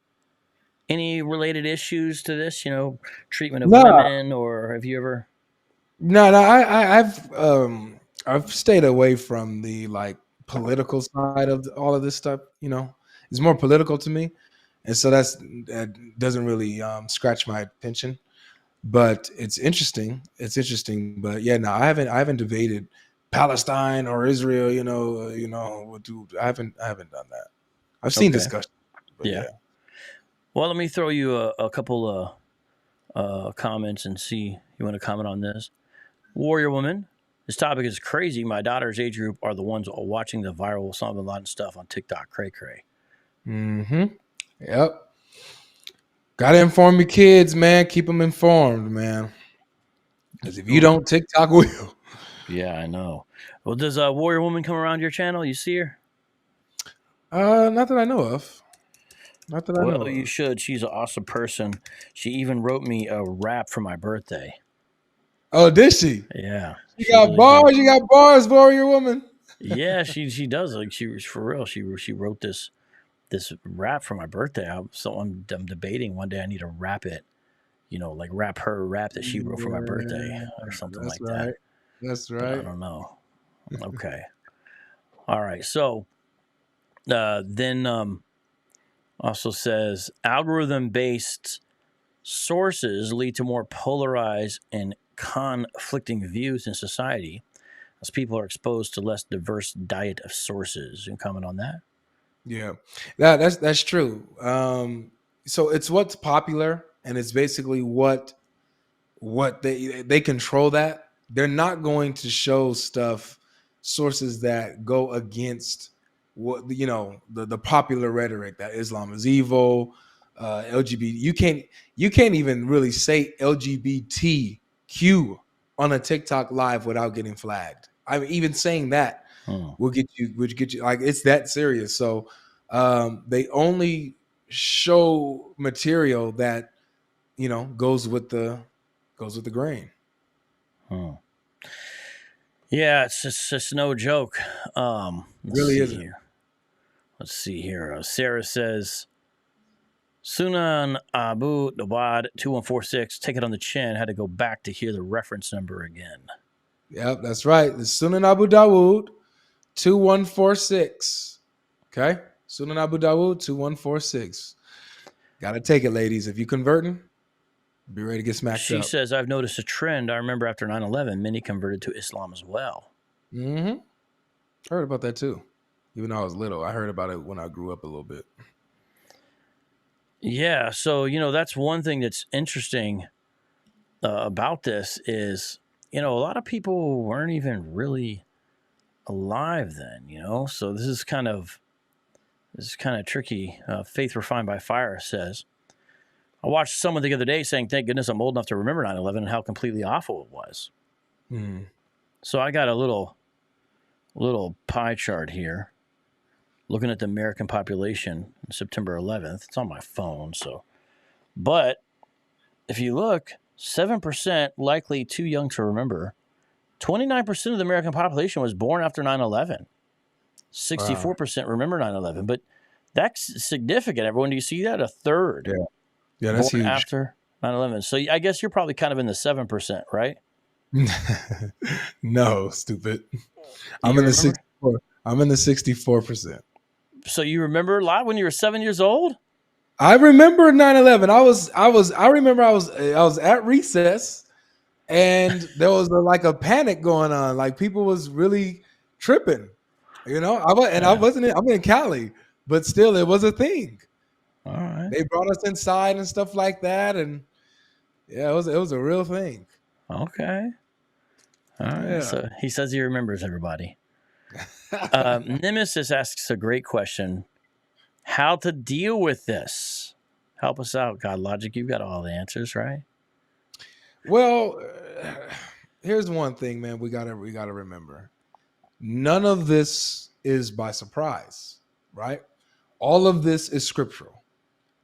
any related issues to this, you know, treatment of women, or have you ever? No, I've stayed away from the like political side of all of this stuff. You know, it's more political to me. And so that doesn't really scratch my attention, but it's interesting. It's interesting, but yeah, no, I haven't debated Palestine or Israel. I haven't done that. I've seen discussions. Yeah. Well, let me throw you a couple of comments and see you want to comment on this. Warrior Woman, this topic is crazy. My daughter's age group are the ones watching the viral Osama bin Laden stuff on TikTok. Cray cray. Yep. Gotta inform your kids, man. Keep them informed, man. Because if you don't, TikTok will. Yeah, I know. Well, does Warrior Woman come around your channel? You see her? Not that I know of. Well, you should. She's an awesome person. She even wrote me a rap for my birthday. Oh, did she? Yeah. You got bars. You got bars, Warrior Woman. Yeah, she does. Like, she was for real. She wrote this rap for my birthday. I'm debating one day I need to rap it, you know, like rap her rap that she wrote for my birthday or something like that. That's right. But I don't know. Okay. All right. So then also says algorithm-based sources lead to more polarized and conflicting views in society as people are exposed to less diverse diet of sources. You can comment on that? Yeah, that's true. So it's what's popular, and it's basically what they control that. They're not going to show sources that go against what the popular rhetoric that Islam is evil, LGBT. You can't even really say LGBTQ on a TikTok live without getting flagged. I mean, even saying that would get you like, it's that serious. So they only show material that goes with the grain. Yeah, it's just no joke. Really isn't. Let's see here. Sarah says, Sunan Abu Dawud 2146, take it on the chin. Had to go back to hear the reference number again. Yep, that's right. The Sunan Abu Dawud 2146. Okay? Sunan Abu Dawud 2146. Gotta take it, ladies. If you converting, be ready to get smacked up. She says, I've noticed a trend. I remember after 9/11, many converted to Islam as well. Heard about that too. Even though I was little, I heard about it when I grew up a little bit. Yeah, so, that's one thing that's interesting about this is, a lot of people weren't even really alive then, So this is kind of tricky. Faith Refined by Fire says, I watched someone the other day saying, thank goodness I'm old enough to remember 9/11 and how completely awful it was. So I got a little pie chart here, looking at the American population on September 11th. It's on my phone, but if you look, 7% likely too young to remember. 29% of the American population was born after 9/11. 64% remember 9/11, but that's significant. Everyone, do you see that? A third. Yeah, that's born huge. After 9/11. So I guess you're probably kind of in the 7%, right? No, stupid. I'm in the 64. I'm in the 64%. So you remember a lot when you were 7 years old? I remember 9/11. I remember I was at recess, and there was a panic going on. Like, people was really tripping. I'm in Cali, but still it was a thing. All right. They brought us inside and stuff like that, and yeah, it was a real thing. Okay. All right. Yeah. So he says he remembers everybody. Nemesis asks a great question. How to deal with this? Help us out, God Logic. You've got all the answers, right? Well, here's one thing, man. We gotta remember. None of this is by surprise, right? All of this is scriptural.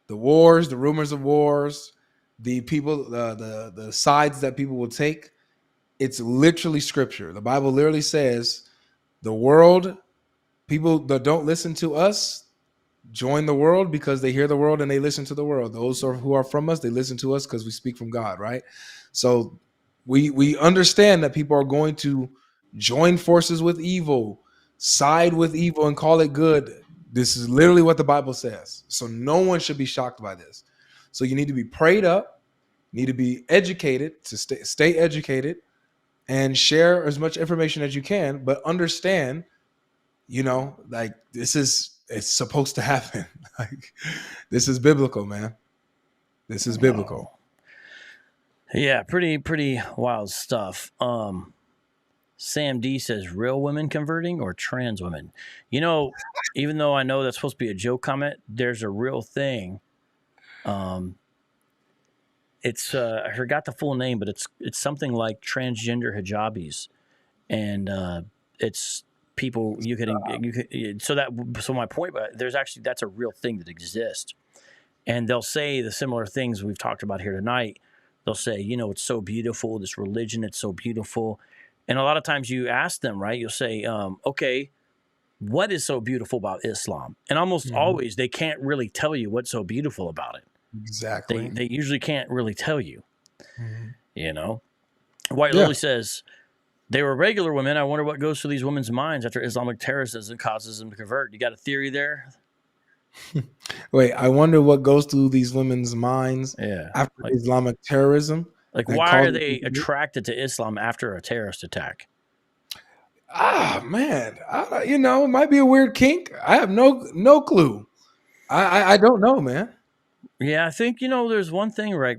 The wars, the rumors of wars, the people, the sides that people will take. It's literally scripture. The Bible literally says the world, people that don't listen to us, join the world because they hear the world and they listen to the world. Those who are from us, they listen to us because we speak from God, right? So we understand that people are going to join forces with evil, side with evil, and call it good. This is literally what the Bible says. So no one should be shocked by this. So you need to be prayed up, need to be educated, to stay educated, and share as much information as you can, but understand, like it's supposed to happen. Like this is biblical, man. This is biblical. Yeah, pretty wild stuff. Sam D says, real women converting or trans women? Even though I know that's supposed to be a joke comment, there's a real thing. It's I forgot the full name, but it's something like transgender hijabis, and it's people you could so my point, but that's a real thing that exists, and they'll say the similar things we've talked about here tonight. They'll say, it's so beautiful, this religion, it's so beautiful. And a lot of times you ask them, right, you'll say, okay, what is so beautiful about Islam? And almost always they can't really tell you what's so beautiful about it. Exactly. They usually can't really tell you, White Lily says, they were regular women. I wonder what goes through these women's minds after Islamic terrorism causes them to convert. You got a theory there? Wait, I wonder what goes through these women's minds after Islamic terrorism. Like, why are they attracted to Islam after a terrorist attack? Man, it might be a weird kink. I have no clue. I don't know, man. Yeah, I think, there's one thing, right,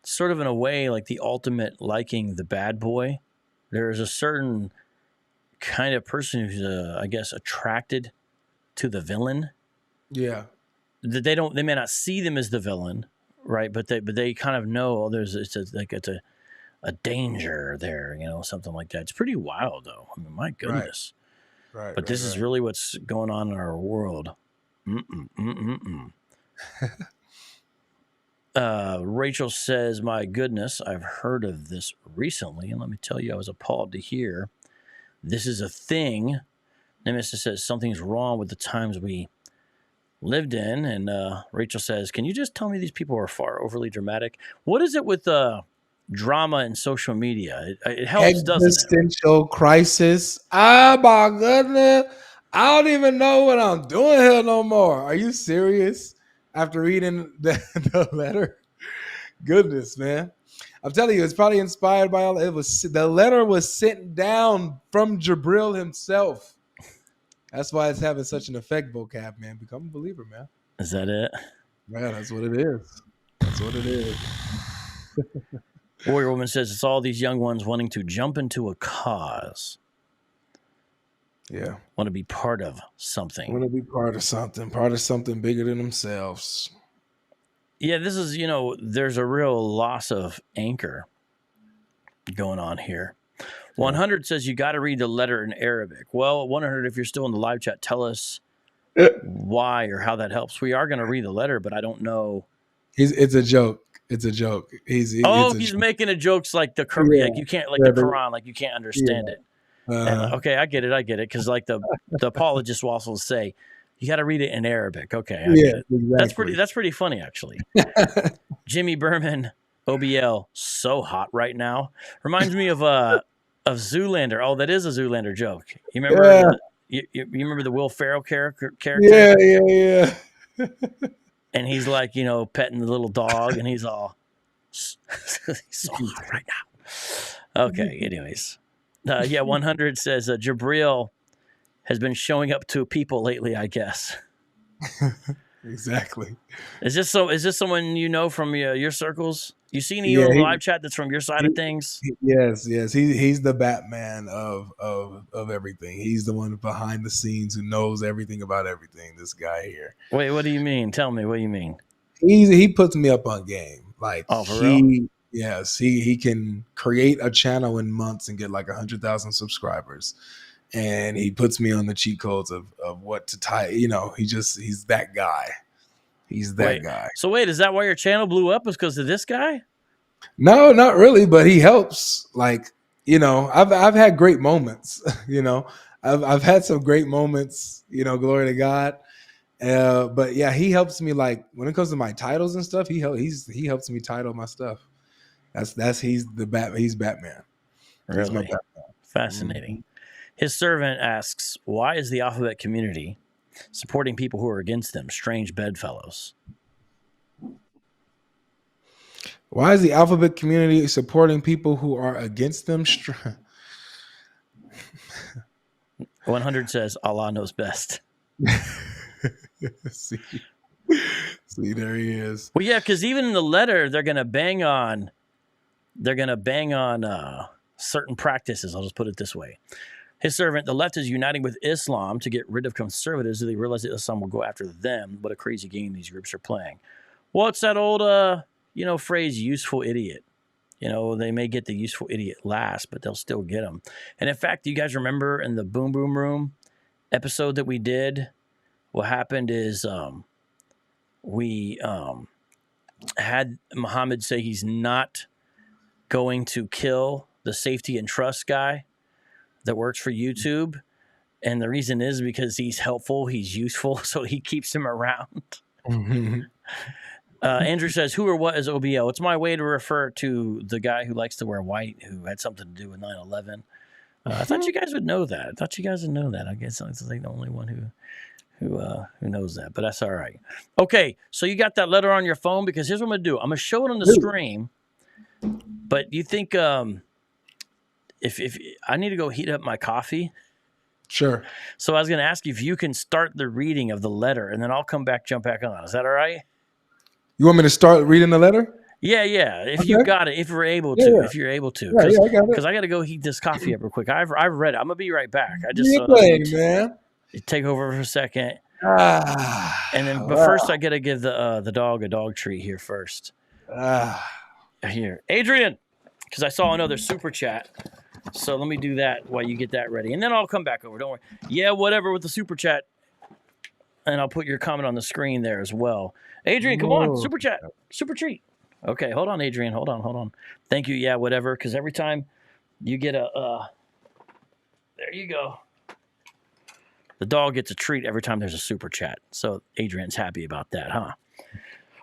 sort of in a way, like the ultimate liking the bad boy. There is a certain kind of person who's, I guess, attracted to the villain. Yeah. That they may not see them as the villain, right? But they kind of know it's a danger there, something like that. It's pretty wild, though. I mean, my goodness. Right. But this is really what's going on in our world. Rachel says, my goodness, I've heard of this recently, and let me tell you, I was appalled to hear this is a thing. Nemesis says something's wrong with the times we lived in, and Rachel says, can you just tell me these people are far overly dramatic? What is it with drama and social media? It helps, doesn't it? Existential crisis. Oh my goodness. I don't even know what I'm doing here no more. Are you serious? After reading the letter? Goodness, man. I'm telling you, it's probably inspired by the letter was sent down from Jibril himself. That's why it's having such an effect, vocab, man. Become a believer, man. Is that it? Yeah, that's what it is. That's what it is. Warrior Woman says it's all these young ones wanting to jump into a cause. Yeah. Want to be part of something. Want to be part of something bigger than themselves. Yeah, this is, there's a real loss of anchor going on here. 100 says you got to read the letter in Arabic. Well, 100, if you're still in the live chat, tell us why or how that helps. We are going to read the letter, but I don't know. It's a joke. It's a joke. He's making a jokes like the Quran, like you can't the Quran, like you can't understand it. And, okay, I get it, because like the apologists will also say you got to read it in Arabic. Okay, I get it. Exactly. That's pretty funny, actually. Jimmy Berman, OBL, so hot right now. Reminds me of Zoolander. Oh, that is a Zoolander joke. You remember? You remember the Will Ferrell character? Yeah. And he's like, petting the little dog, and he's all he's so hot right now. Okay, anyways. 100 says Jibril has been showing up to people lately, I guess. Exactly. Is this someone you know from your circles? You see any Yeah. on the live chat that's from your side of things? Yes. He's the Batman of everything. He's the one behind the scenes who knows everything about everything. This guy here. Wait, what do you mean? Tell me what you mean. He puts me up on game. Like Oh, for real? he can create a channel in months and get like 100,000 subscribers. And he puts me on the cheat codes of what to type. You know, he's that guy. He's that guy. So wait, is that why your channel blew up? Is because of this guy? No, not really, but he helps. Like, you know, I've had great moments. You know, I've had some great moments. You know, glory to God. But yeah, he helps me. Like when it comes to my titles and stuff, he helps me title my stuff. He's Batman. He's Batman. Really? He's my Batman. Fascinating. Mm-hmm. His servant asks, why is the alphabet community supporting people who are against them, strange bedfellows? Why is the alphabet community supporting people who are against them? 100 says, Allah knows best. See, there he is. Well, yeah, because even in the letter, they're going to bang on certain practices. I'll just put it this way. His servant, the left is uniting with Islam to get rid of conservatives. They realize that Islam will go after them. What a crazy game these groups are playing. Well, it's that old, phrase, useful idiot. You know, they may get the useful idiot last, but they'll still get them. And in fact, do you guys remember in the Boom Boom Room episode that we did, what happened is we had Muhammad say he's not going to kill the safety and trust guy that works for YouTube. And the reason is because he's helpful, he's useful, so he keeps him around. Mm-hmm. Andrew says, who or what is OBL? It's my way to refer to the guy who likes to wear white, who had something to do with 9/11. I thought you guys would know that. I guess I'm like the only one who knows that, but that's all right. Okay, so you got that letter on your phone, because here's what I'm going to do. I'm going to show it on the screen, but you think if I need to go heat up my coffee? Sure. So I was going to ask you if you can start the reading of the letter, and then I'll jump back on. Is that all right? You want me to start reading the letter? Yeah. If you got it, if you're able to, Yeah. if you're able to. Yeah, I got it. Because I got to go heat this coffee up real quick. I've read it. I'm going to be right back. I just man. take over for a second. And then, but first I got to give the dog a dog treat here first. Here. Adrian, because I saw another super chat. So let me do that while you get that ready. And then I'll come back over. Don't worry. Yeah, whatever with the super chat. And I'll put your comment on the screen there as well. Adrian, come on. Super chat. Super treat. Okay, hold on, Adrian. Hold on. Thank you. Yeah, whatever. Because every time you get there you go. The dog gets a treat every time there's a super chat. So Adrian's happy about that, huh?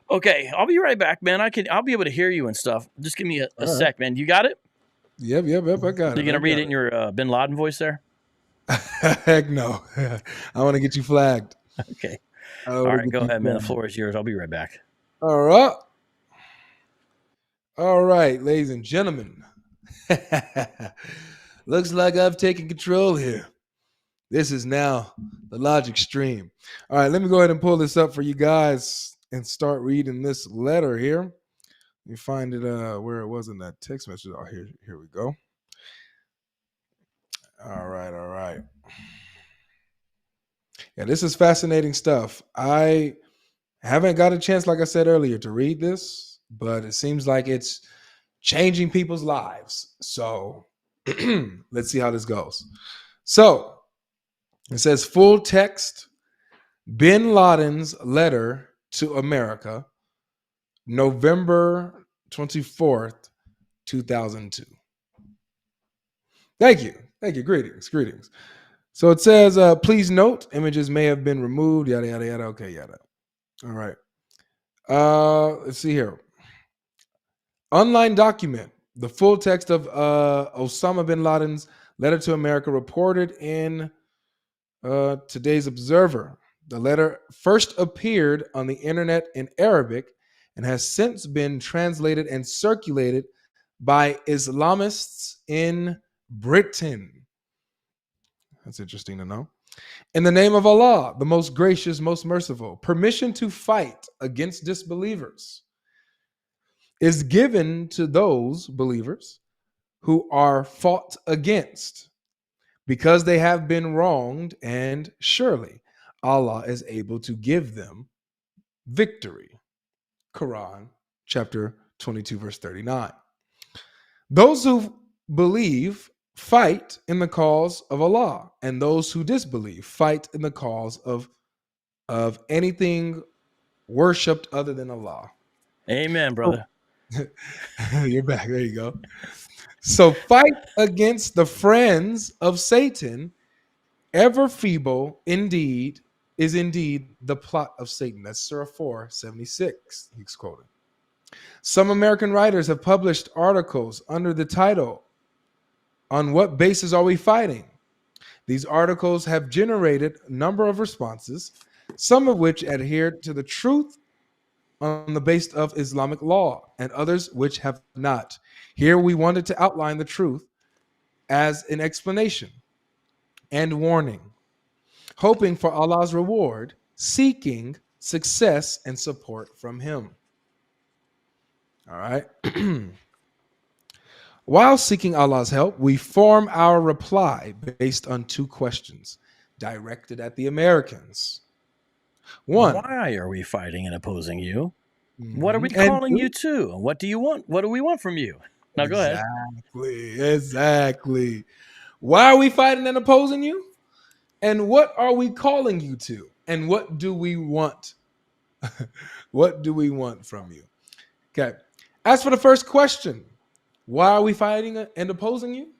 Okay, I'll be right back, man. I'll be able to hear you and stuff. Just give me a sec, man. You got it? Yep. I got it. You gonna read it in your Bin Laden voice there? Heck no. I want to get you flagged. Okay. All right, go ahead, man. The floor is yours. I'll be right back. All right, ladies and gentlemen. Looks like I've taken control here. This is now the logic stream. All right, let me go ahead and pull this up for you guys and start reading this letter here. Let me find it where it was in that text message. Oh, here we go. All right. Yeah, this is fascinating stuff. I haven't got a chance, like I said earlier, to read this, but it seems like it's changing people's lives. So let's see how this goes. So it says full text, Bin Laden's letter to America, November 24th, 2002. Thank you. Greetings. So it says, please note, images may have been removed, yada, yada, yada. Okay, yada. All right. Let's see here. Online document. The full text of Osama bin Laden's letter to America reported in today's Observer. The letter first appeared on the internet in Arabic and has since been translated and circulated by Islamists in Britain. That's interesting to know. In the name of Allah, the most gracious, most merciful, permission to fight against disbelievers is given to those believers who are fought against because they have been wronged, and surely Allah is able to give them victory. Quran chapter 22 verse 39. Those who believe fight in the cause of Allah, and those who disbelieve fight in the cause of anything worshipped other than Allah. Amen, brother. You're back. There you go. So fight against the friends of Satan, ever feeble indeed is indeed the plot of Satan. That's Surah 4:76. He's quoting. Some American writers have published articles under the title, "On What Basis Are We Fighting?" These articles have generated a number of responses, some of which adhere to the truth on the basis of Islamic law, and others which have not. Here we wanted to outline the truth as an explanation and warning, hoping for Allah's reward, seeking success and support from Him. All right. While seeking Allah's help, we form our reply based on two questions directed at the Americans. One, why are we fighting and opposing you? What are we calling you to? What do you want? What do we want from you? Now go ahead. Exactly. Why are we fighting and opposing you? And what are we calling you to? And what do we want? What do we want from you? Okay. As for the first question, why are we fighting and opposing you?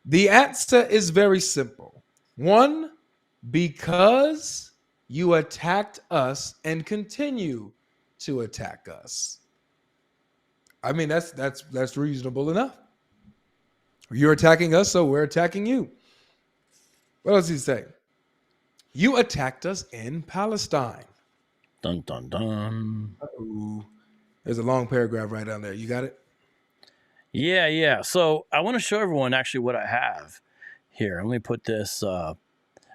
The answer is very simple. One, because you attacked us and continue to attack us. I mean, that's reasonable enough. You're attacking us, so we're attacking you. What else does he say? You attacked us in Palestine. Dun, dun, dun. Uh-oh. There's a long paragraph right down there. You got it? Yeah. So I want to show everyone actually what I have here. Let me put this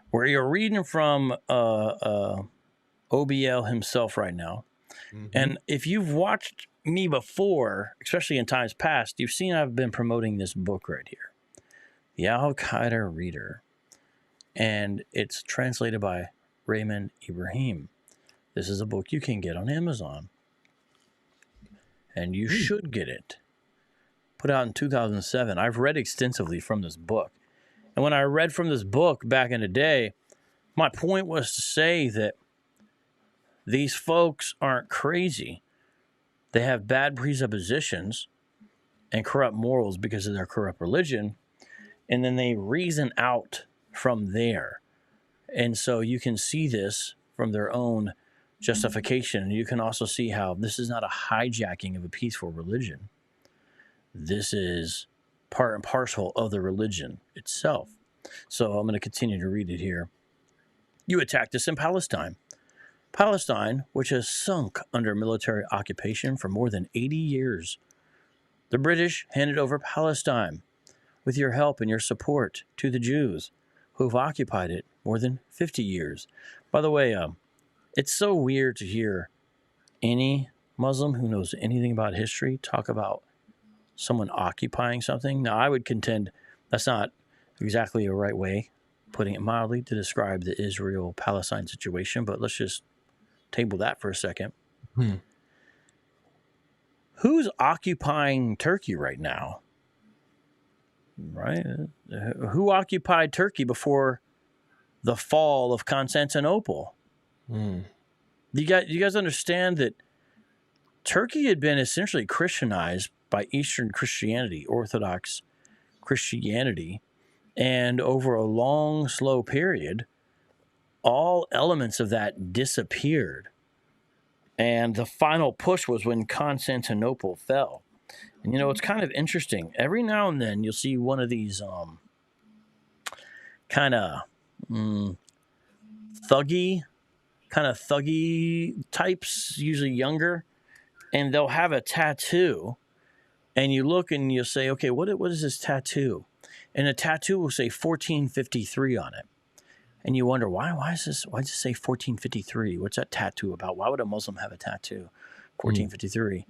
where you're reading from OBL himself right now. Mm-hmm. And if you've watched me before, especially in times past, you've seen I've been promoting this book right here, The Al-Qaeda Reader. And it's translated by Raymond Ibrahim. This is a book you can get on Amazon. And you should get it. Put out in 2007. I've read extensively from this book. And when I read from this book back in the day, my point was to say that these folks aren't crazy. They have bad presuppositions and corrupt morals because of their corrupt religion. And then they reason out from there. And so you can see this from their own justification. You can also see how this is not a hijacking of a peaceful religion. This is part and parcel of the religion itself. So I'm going to continue to read it here. You attacked us in Palestine. Palestine, which has sunk under military occupation for more than 80 years. The British handed over Palestine with your help and your support to the Jews, who have occupied it more than 50 years. By the way, it's so weird to hear any Muslim who knows anything about history talk about someone occupying something. Now, I would contend that's not exactly a right way, putting it mildly, to describe the Israel-Palestine situation, but let's just table that for a second. Who's occupying Turkey right now? Right? Who occupied Turkey before the fall of Constantinople? You guys understand that Turkey had been essentially Christianized by Eastern Christianity, Orthodox Christianity, and over a long, slow period, all elements of that disappeared. And the final push was when Constantinople fell. And, you know, it's kind of interesting. Every now and then you'll see one of these kind of thuggy types, usually younger, and they'll have a tattoo. And you look and you'll say, okay, what is this tattoo? And the tattoo will say 1453 on it. and you wonder why does it say 1453? What's that tattoo about? Why would a Muslim have a tattoo? 1453.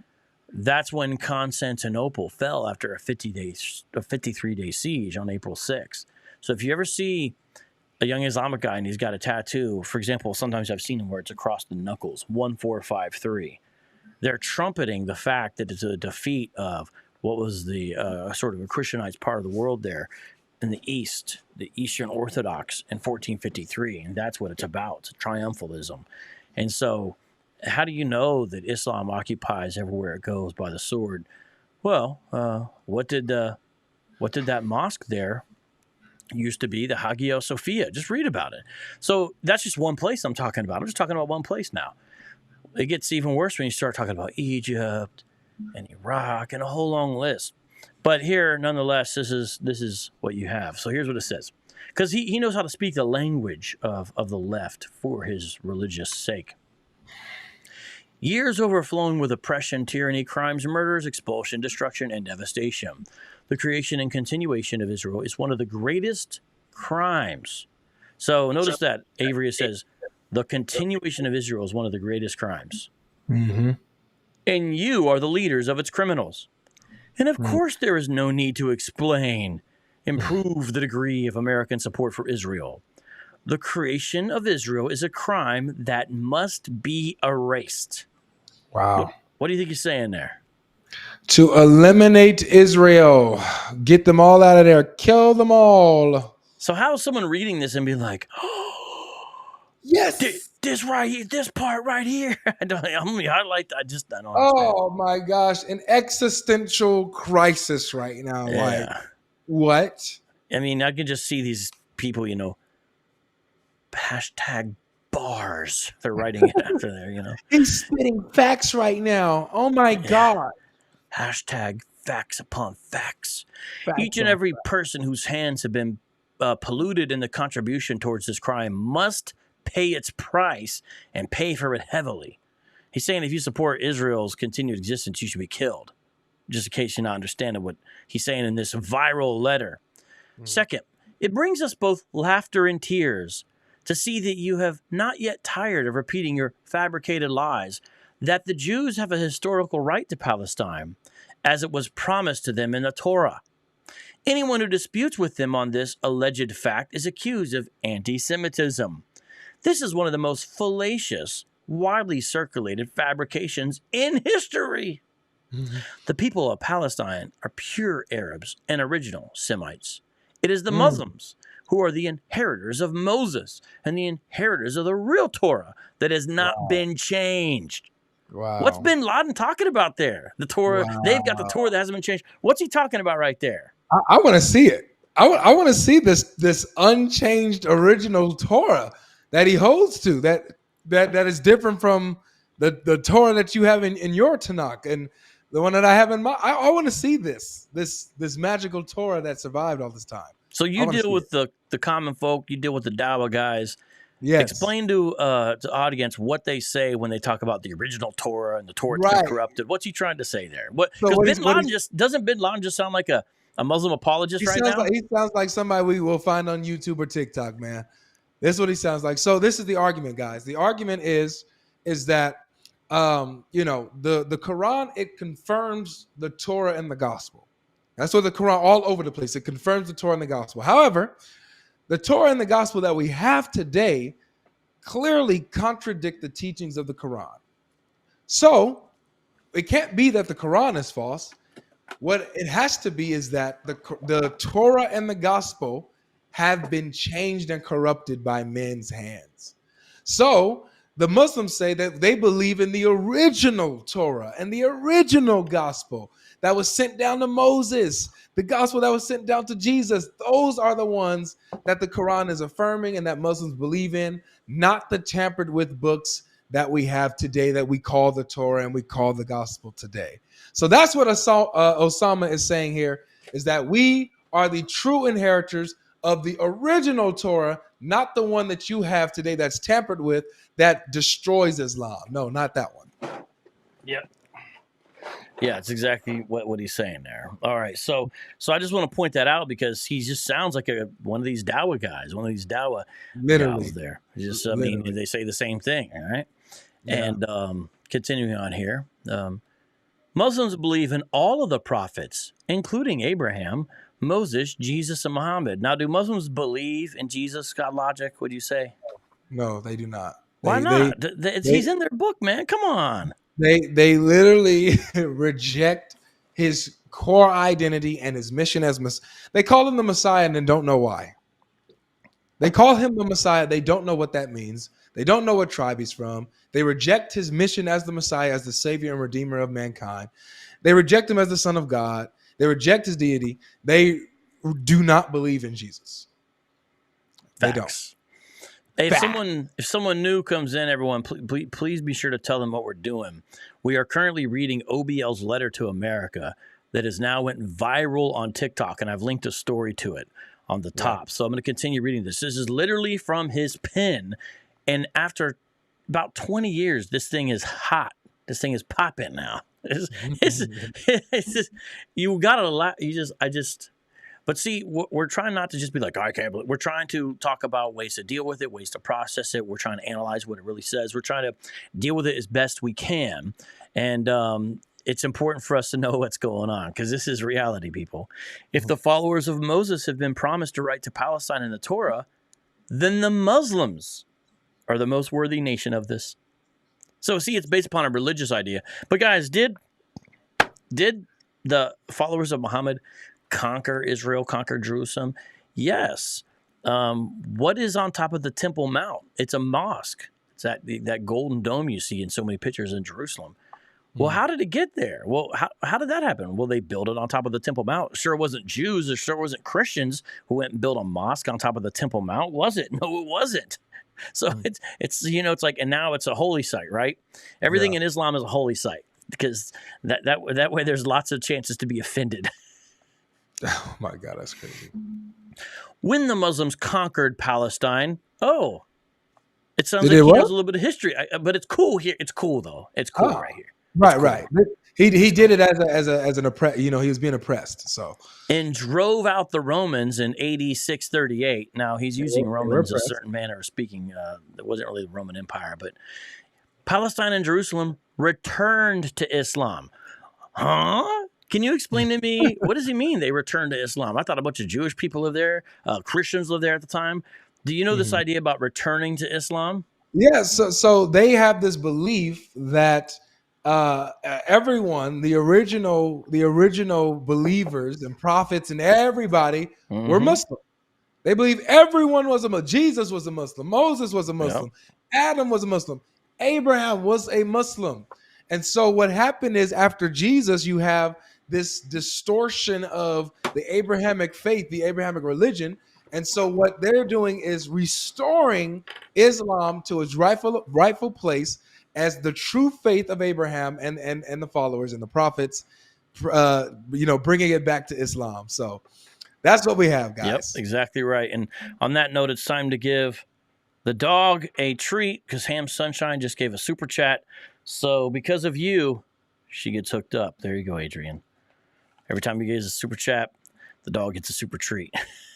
That's when Constantinople fell after a 53-day siege on April 6th. So if you ever see a young Islamic guy and he's got a tattoo, for example, sometimes I've seen them where it's across the knuckles, 1453. They're trumpeting the fact that it's a defeat of what was the sort of a Christianized part of the world there in the East, the Eastern Orthodox in 1453. And that's what it's about. It's a triumphalism. And so how do you know that Islam occupies everywhere it goes by the sword? Well, what did that mosque there used to be? The Hagia Sophia. Just read about it. So that's just one place I'm talking about. I'm just talking about one place now. It gets even worse when you start talking about Egypt and Iraq and a whole long list. But here, nonetheless, this is what you have. So here's what it says. Because he knows how to speak the language of the left for his religious sake. Years overflowing with oppression, tyranny, crimes, murders, expulsion, destruction, and devastation. The creation and continuation of Israel is one of the greatest crimes. So notice that Avery says, the continuation of Israel is one of the greatest crimes. Mm-hmm. And you are the leaders of its criminals. And of course there is no need to improve the degree of American support for Israel. The creation of Israel is a crime that must be erased. Wow. What do you think he's saying there? To eliminate Israel, get them all out of there, kill them all. So how is someone reading this and be like, oh, yes, this right here, this part right here? I don't understand. Oh my gosh, an existential crisis right now. Yeah. Like, what? I mean, I can just see these people, hashtag bars. They're writing it after there, He's spitting facts right now. Oh my God. Hashtag facts upon facts. Facts Each and every person whose hands have been polluted in the contribution towards this crime must pay its price and pay for it heavily. He's saying if you support Israel's continued existence, you should be killed. Just in case you're not understanding what he's saying in this viral letter. Second, it brings us both laughter and tears to see that you have not yet tired of repeating your fabricated lies that the Jews have a historical right to Palestine, as it was promised to them in the Torah. Anyone who disputes with them on this alleged fact is accused of anti-Semitism. This is one of the most fallacious, widely circulated fabrications in history. The people of Palestine are pure Arabs and original Semites. It is the Muslims who are the inheritors of Moses and the inheritors of the real Torah that has not been changed. Wow. What's bin Laden talking about there? The Torah, they've got the Torah that hasn't been changed. What's he talking about right there? I want to see it. I want to see this unchanged original Torah that he holds to, that is different from the Torah that you have in your Tanakh and the one that I have in my. I want to see this magical Torah that survived all this time. So you deal with the common folk, you deal with the Dawa guys. Yes. Explain to the audience what they say when they talk about the original Torah and the Torah that's been corrupted. What's he trying to say there? Doesn't bin Laden just sound like a Muslim apologist right now? He sounds like somebody we will find on YouTube or TikTok, man. This is what he sounds like. So this is the argument, guys. The argument is that the Quran, it confirms the Torah and the gospel. That's what the Quran all over the place. It confirms the Torah and the gospel. However, the Torah and the gospel that we have today clearly contradict the teachings of the Quran. So it can't be that the Quran is false. What it has to be is that the Torah and the gospel have been changed and corrupted by men's hands. So the Muslims say that they believe in the original Torah and the original gospel that was sent down to Moses, the gospel that was sent down to Jesus. Those are the ones that the Quran is affirming and that Muslims believe in, not the tampered with books that we have today that we call the Torah and we call the gospel today. So that's what Osama is saying here, is that we are the true inheritors of the original Torah, not the one that you have today that's tampered with, that destroys Islam. No, not that one. Yep. Yeah, it's exactly what he's saying there. All right, so I just want to point that out because he just sounds like one of these Dawa guys, one of these Dawa Literally. gals there. Just, I mean, they say the same thing, all right? Yeah. And continuing on here, Muslims believe in all of the prophets, including Abraham, Moses, Jesus, and Muhammad. Now, do Muslims believe in Jesus, God Logic, would you say? No, they do not. Why not? He's in their book, man. Come on. They literally reject his core identity and his mission as Messiah. They call him the Messiah and then don't know why. They call him the Messiah. They don't know what that means. They don't know what tribe he's from. They reject his mission as the Messiah, as the Savior and Redeemer of mankind. They reject him as the Son of God. They reject his deity. They do not believe in Jesus. They don't. Hey, if someone new comes in, everyone, please be sure to tell them what we're doing. We are currently reading OBL's letter to America that has now went viral on TikTok, and I've linked a story to it on the top. Right. So I'm going to continue reading this. This is literally from his pen, and after about 20 years, this thing is hot. This thing is popping now. It's just, you got to allow. But see, we're trying not to just be like, I can't believe. We're trying to talk about ways to deal with it, ways to process it. We're trying to analyze what it really says. We're trying to deal with it as best we can. And it's important for us to know what's going on because this is reality, people. If the followers of Moses have been promised a right to Palestine in the Torah, then the Muslims are the most worthy nation of this. So see, it's based upon a religious idea. But guys, did the followers of Muhammad conquer Israel, conquer Jerusalem? Yes. What is on top of the Temple Mount? It's a mosque. It's that golden dome you see in so many pictures in Jerusalem. Well, how did it get there? Well, how did that happen? Well, they built it on top of the Temple Mount. Sure, it wasn't Jews. Or sure, it wasn't Christians who went and built a mosque on top of the Temple Mount, was it? No, it wasn't. So it's it's like, and now it's a holy site, right? Everything in Islam is a holy site because that way there's lots of chances to be offended. Oh my God, that's crazy. When the Muslims conquered Palestine, it sounds like he knows a little bit of history, but it's cool here. It's cool though. It's cool right here. Right. He did it as an oppressed. He was being oppressed. So and drove out the Romans in AD 638. Now he's using Romans a certain manner of speaking. It wasn't really the Roman Empire, but Palestine and Jerusalem returned to Islam. Huh? Can you explain to me, what does he mean they returned to Islam? I thought a bunch of Jewish people lived there. Christians lived there at the time. Do you know this idea about returning to Islam? Yes. Yeah, so they have this belief that everyone, the original believers and prophets and everybody were Muslim. They believe everyone was a Muslim. Jesus was a Muslim. Moses was a Muslim. Adam was a Muslim. Abraham was a Muslim. And so what happened is after Jesus, you have this distortion of the Abrahamic faith, the Abrahamic religion. And so what they're doing is restoring Islam to its rightful place as the true faith of Abraham and the followers and the prophets, bringing it back to Islam. So that's what we have, guys. Yep, exactly right. And on that note, it's time to give the dog a treat because Ham Sunshine just gave a super chat. So because of you, she gets hooked up. There you go, Adrian. Every time you get a super chat, the dog gets a super treat.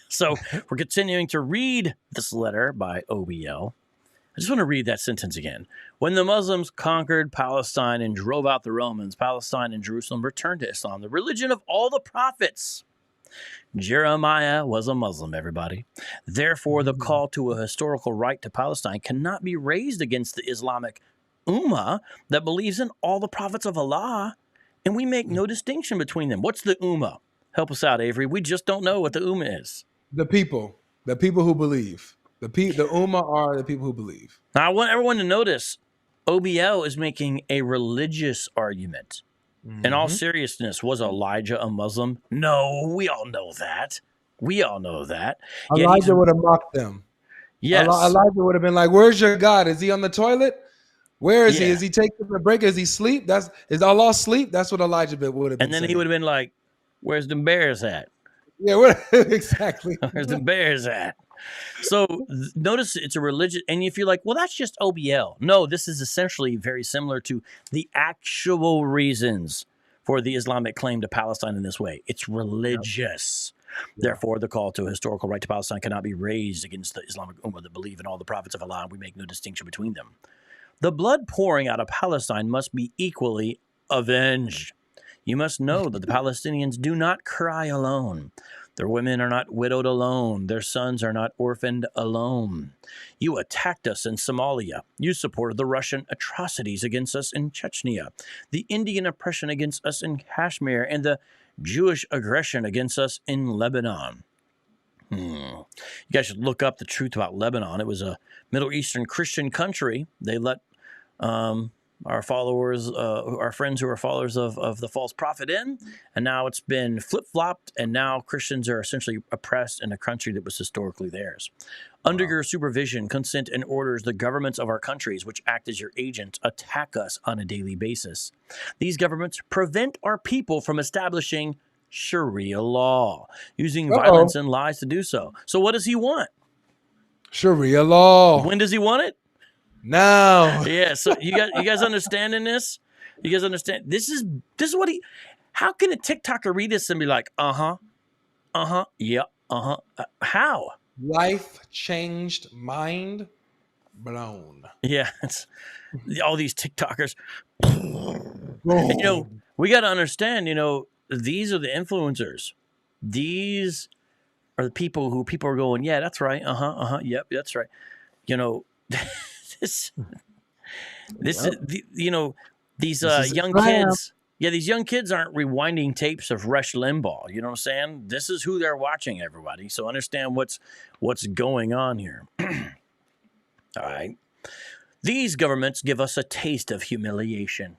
So we're continuing to read this letter by OBL. I just want to read that sentence again. When the Muslims conquered Palestine and drove out the Romans, Palestine and Jerusalem returned to Islam, the religion of all the prophets. Jeremiah was a Muslim, everybody. Therefore, the call to a historical right to Palestine cannot be raised against the Islamic Ummah that believes in all the prophets of Allah, and we make no distinction between them. What's the Ummah? Help us out, Avery. We just don't know what the Ummah is. The people who believe. The Ummah are the people who believe. Now, I want everyone to notice OBL is making a religious argument. In all seriousness, was Elijah a Muslim? No, we all know that. Elijah would have mocked them. Yes. Elijah would have been like, where's your God? Is he on the toilet? Where is he? Is he taking a break? Is he sleep? Is Allah asleep? That's what Elijah would have been And then saying. he would have been like, where's the bears at? Yeah, exactly. Where's the bears at? So notice it's a religion. And if you're like, well, that's just OBL. No, this is essentially very similar to the actual reasons for the Islamic claim to Palestine in this way. It's religious. Therefore, the call to a historical right to Palestine cannot be raised against the Islamic Ummah that believe in all the prophets of Allah, and we make no distinction between them. The blood pouring out of Palestine must be equally avenged. You must know that the Palestinians do not cry alone. Their women are not widowed alone. Their sons are not orphaned alone. You attacked us in Somalia. You supported the Russian atrocities against us in Chechnya, the Indian oppression against us in Kashmir, and the Jewish aggression against us in Lebanon. You guys should look up the truth about Lebanon. It was a Middle Eastern Christian country. They let our followers, our friends who are followers of the false prophet in, and now it's been flip-flopped, and now Christians are essentially oppressed in a country that was historically theirs. Under your supervision, consent, and orders, the governments of our countries, which act as your agents, attack us on a daily basis. These governments prevent our people from establishing Sharia law, using violence and lies to do so. So what does he want? Sharia law. When does he want it? Now. Yeah, so you guys understanding this? You guys understand? This is what he. How can a TikToker read this and be like, yeah, how? Life changed, mind blown. Yeah, it's all these TikTokers. And, we got to understand. These are the influencers. These are the people who are going. Yeah, that's right. Yep, that's right. This is these young kids. Yeah, these young kids aren't rewinding tapes of Rush Limbaugh. You know what I'm saying? This is who they're watching, everybody. So understand what's going on here. All right. These governments give us a taste of humiliation,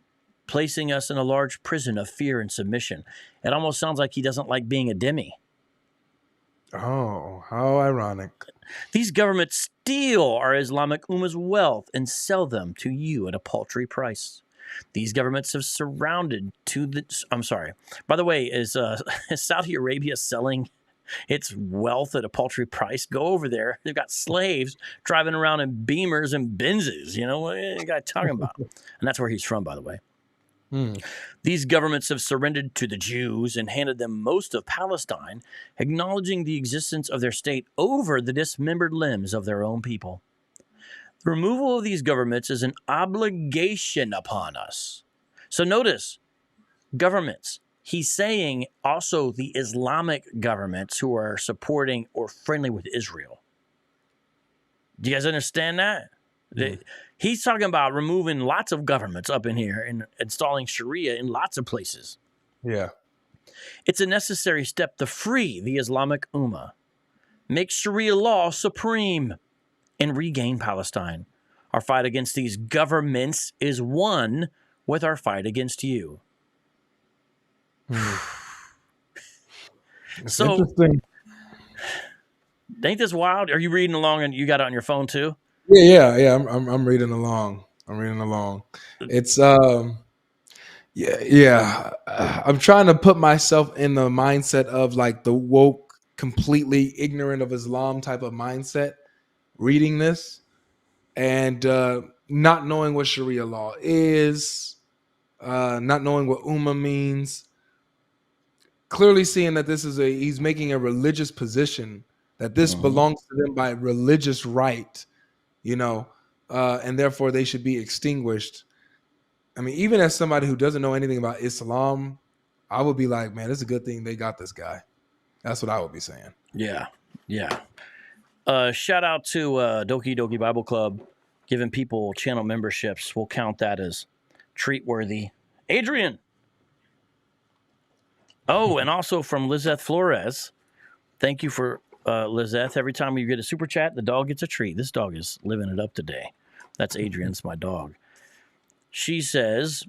placing us in a large prison of fear and submission. It almost sounds like he doesn't like being a dhimmi. Oh, how ironic. These governments steal our Islamic Ummah's wealth and sell them to you at a paltry price. These governments have surrounded to the... I'm sorry. By the way, is Saudi Arabia selling its wealth at a paltry price? Go over there. They've got slaves driving around in Beamers and Benzes. What are you guys talking about? And that's where he's from, by the way. These governments have surrendered to the Jews and handed them most of Palestine, acknowledging the existence of their state over the dismembered limbs of their own people. The removal of these governments is an obligation upon us. So notice, governments. He's saying also the Islamic governments who are supporting or friendly with Israel. Do you guys understand that? He's talking about removing lots of governments up in here and installing Sharia in lots of places. Yeah. It's a necessary step to free the Islamic Ummah, make Sharia law supreme, and regain Palestine. Our fight against these governments is one with our fight against you. So, interesting. Ain't this wild? Are you reading along and you got it on your phone too? Yeah. I'm reading along. It's yeah. I'm trying to put myself in the mindset of like the woke, completely ignorant of Islam type of mindset, reading this and not knowing what Sharia law is, not knowing what Ummah means. Clearly seeing that he's making a religious position, that this belongs to them by religious right. And therefore they should be extinguished. I mean, even as somebody who doesn't know anything about Islam, I would be like, man, it's a good thing they got this guy. That's what I would be saying. Yeah. Shout out to Doki Doki Bible Club, giving people channel memberships. We'll count that as treat worthy. Adrian. Oh, and also from Lizeth Flores. Thank you for Lizeth. Every time you get a super chat, the dog gets a treat. This dog is living it up today. That's Adrian's my dog. She says,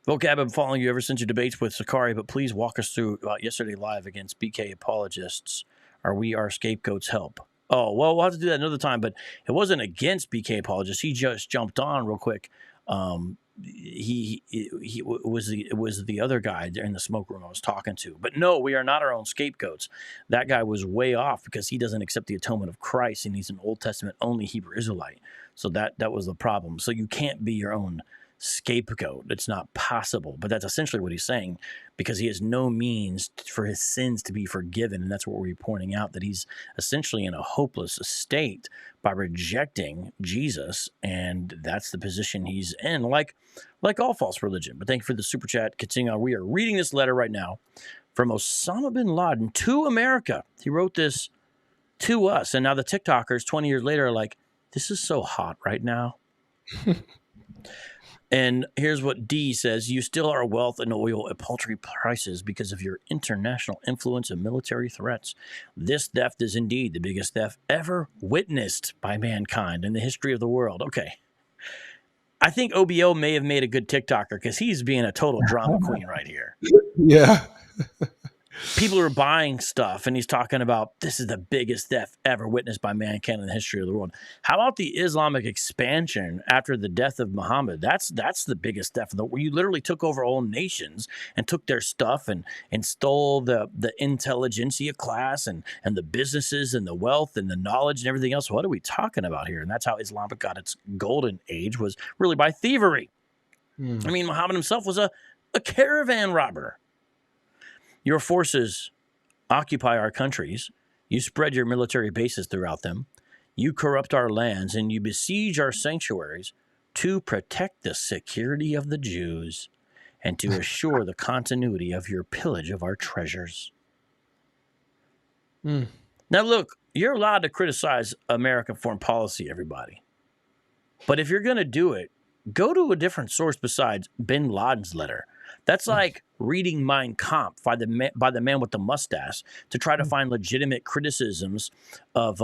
Vocab, I've been following you ever since your debates with Sakari, but please walk us through yesterday live against BK apologists. Are we our scapegoats help? Oh, well, we'll have to do that another time, but it wasn't against BK apologists. He just jumped on real quick. He was the other guy in the smoke room I was talking to. But no, we are not our own scapegoats. That guy was way off because he doesn't accept the atonement of Christ, and he's an Old Testament only Hebrew Israelite. So that was the problem. So you can't be your own scapegoat. It's not possible. But that's essentially what he's saying, because he has no means for his sins to be forgiven. And that's what we're pointing out, that he's essentially in a hopeless state by rejecting Jesus. And that's the position he's in, like all false religion. But thank you for the super chat. Continuing on, we are reading this letter right now from Osama bin Laden to America. He wrote this to us. And now the TikTokers 20 years later are like, this is so hot right now. And here's what D says. You still are wealth and oil at paltry prices because of your international influence and military threats. This theft is indeed the biggest theft ever witnessed by mankind in the history of the world. Okay. I think OBO may have made a good TikToker because he's being a total drama queen right here. Yeah. People are buying stuff, and he's talking about this is the biggest theft ever witnessed by mankind in the history of the world. How about the Islamic expansion after the death of Muhammad? That's the biggest theft, where you literally took over whole nations and took their stuff and stole the intelligentsia class and the businesses and the wealth and the knowledge and everything else. What are we talking about here? And that's how Islamic got its golden age, was really by thievery. I mean, Muhammad himself was a caravan robber. Your forces occupy our countries. You spread your military bases throughout them. You corrupt our lands, and you besiege our sanctuaries to protect the security of the Jews and to assure the continuity of your pillage of our treasures. Now, look, you're allowed to criticize American foreign policy, everybody. But if you're going to do it, go to a different source besides bin Laden's letter. That's like reading Mein Kampf by the man with the mustache to try to find legitimate criticisms of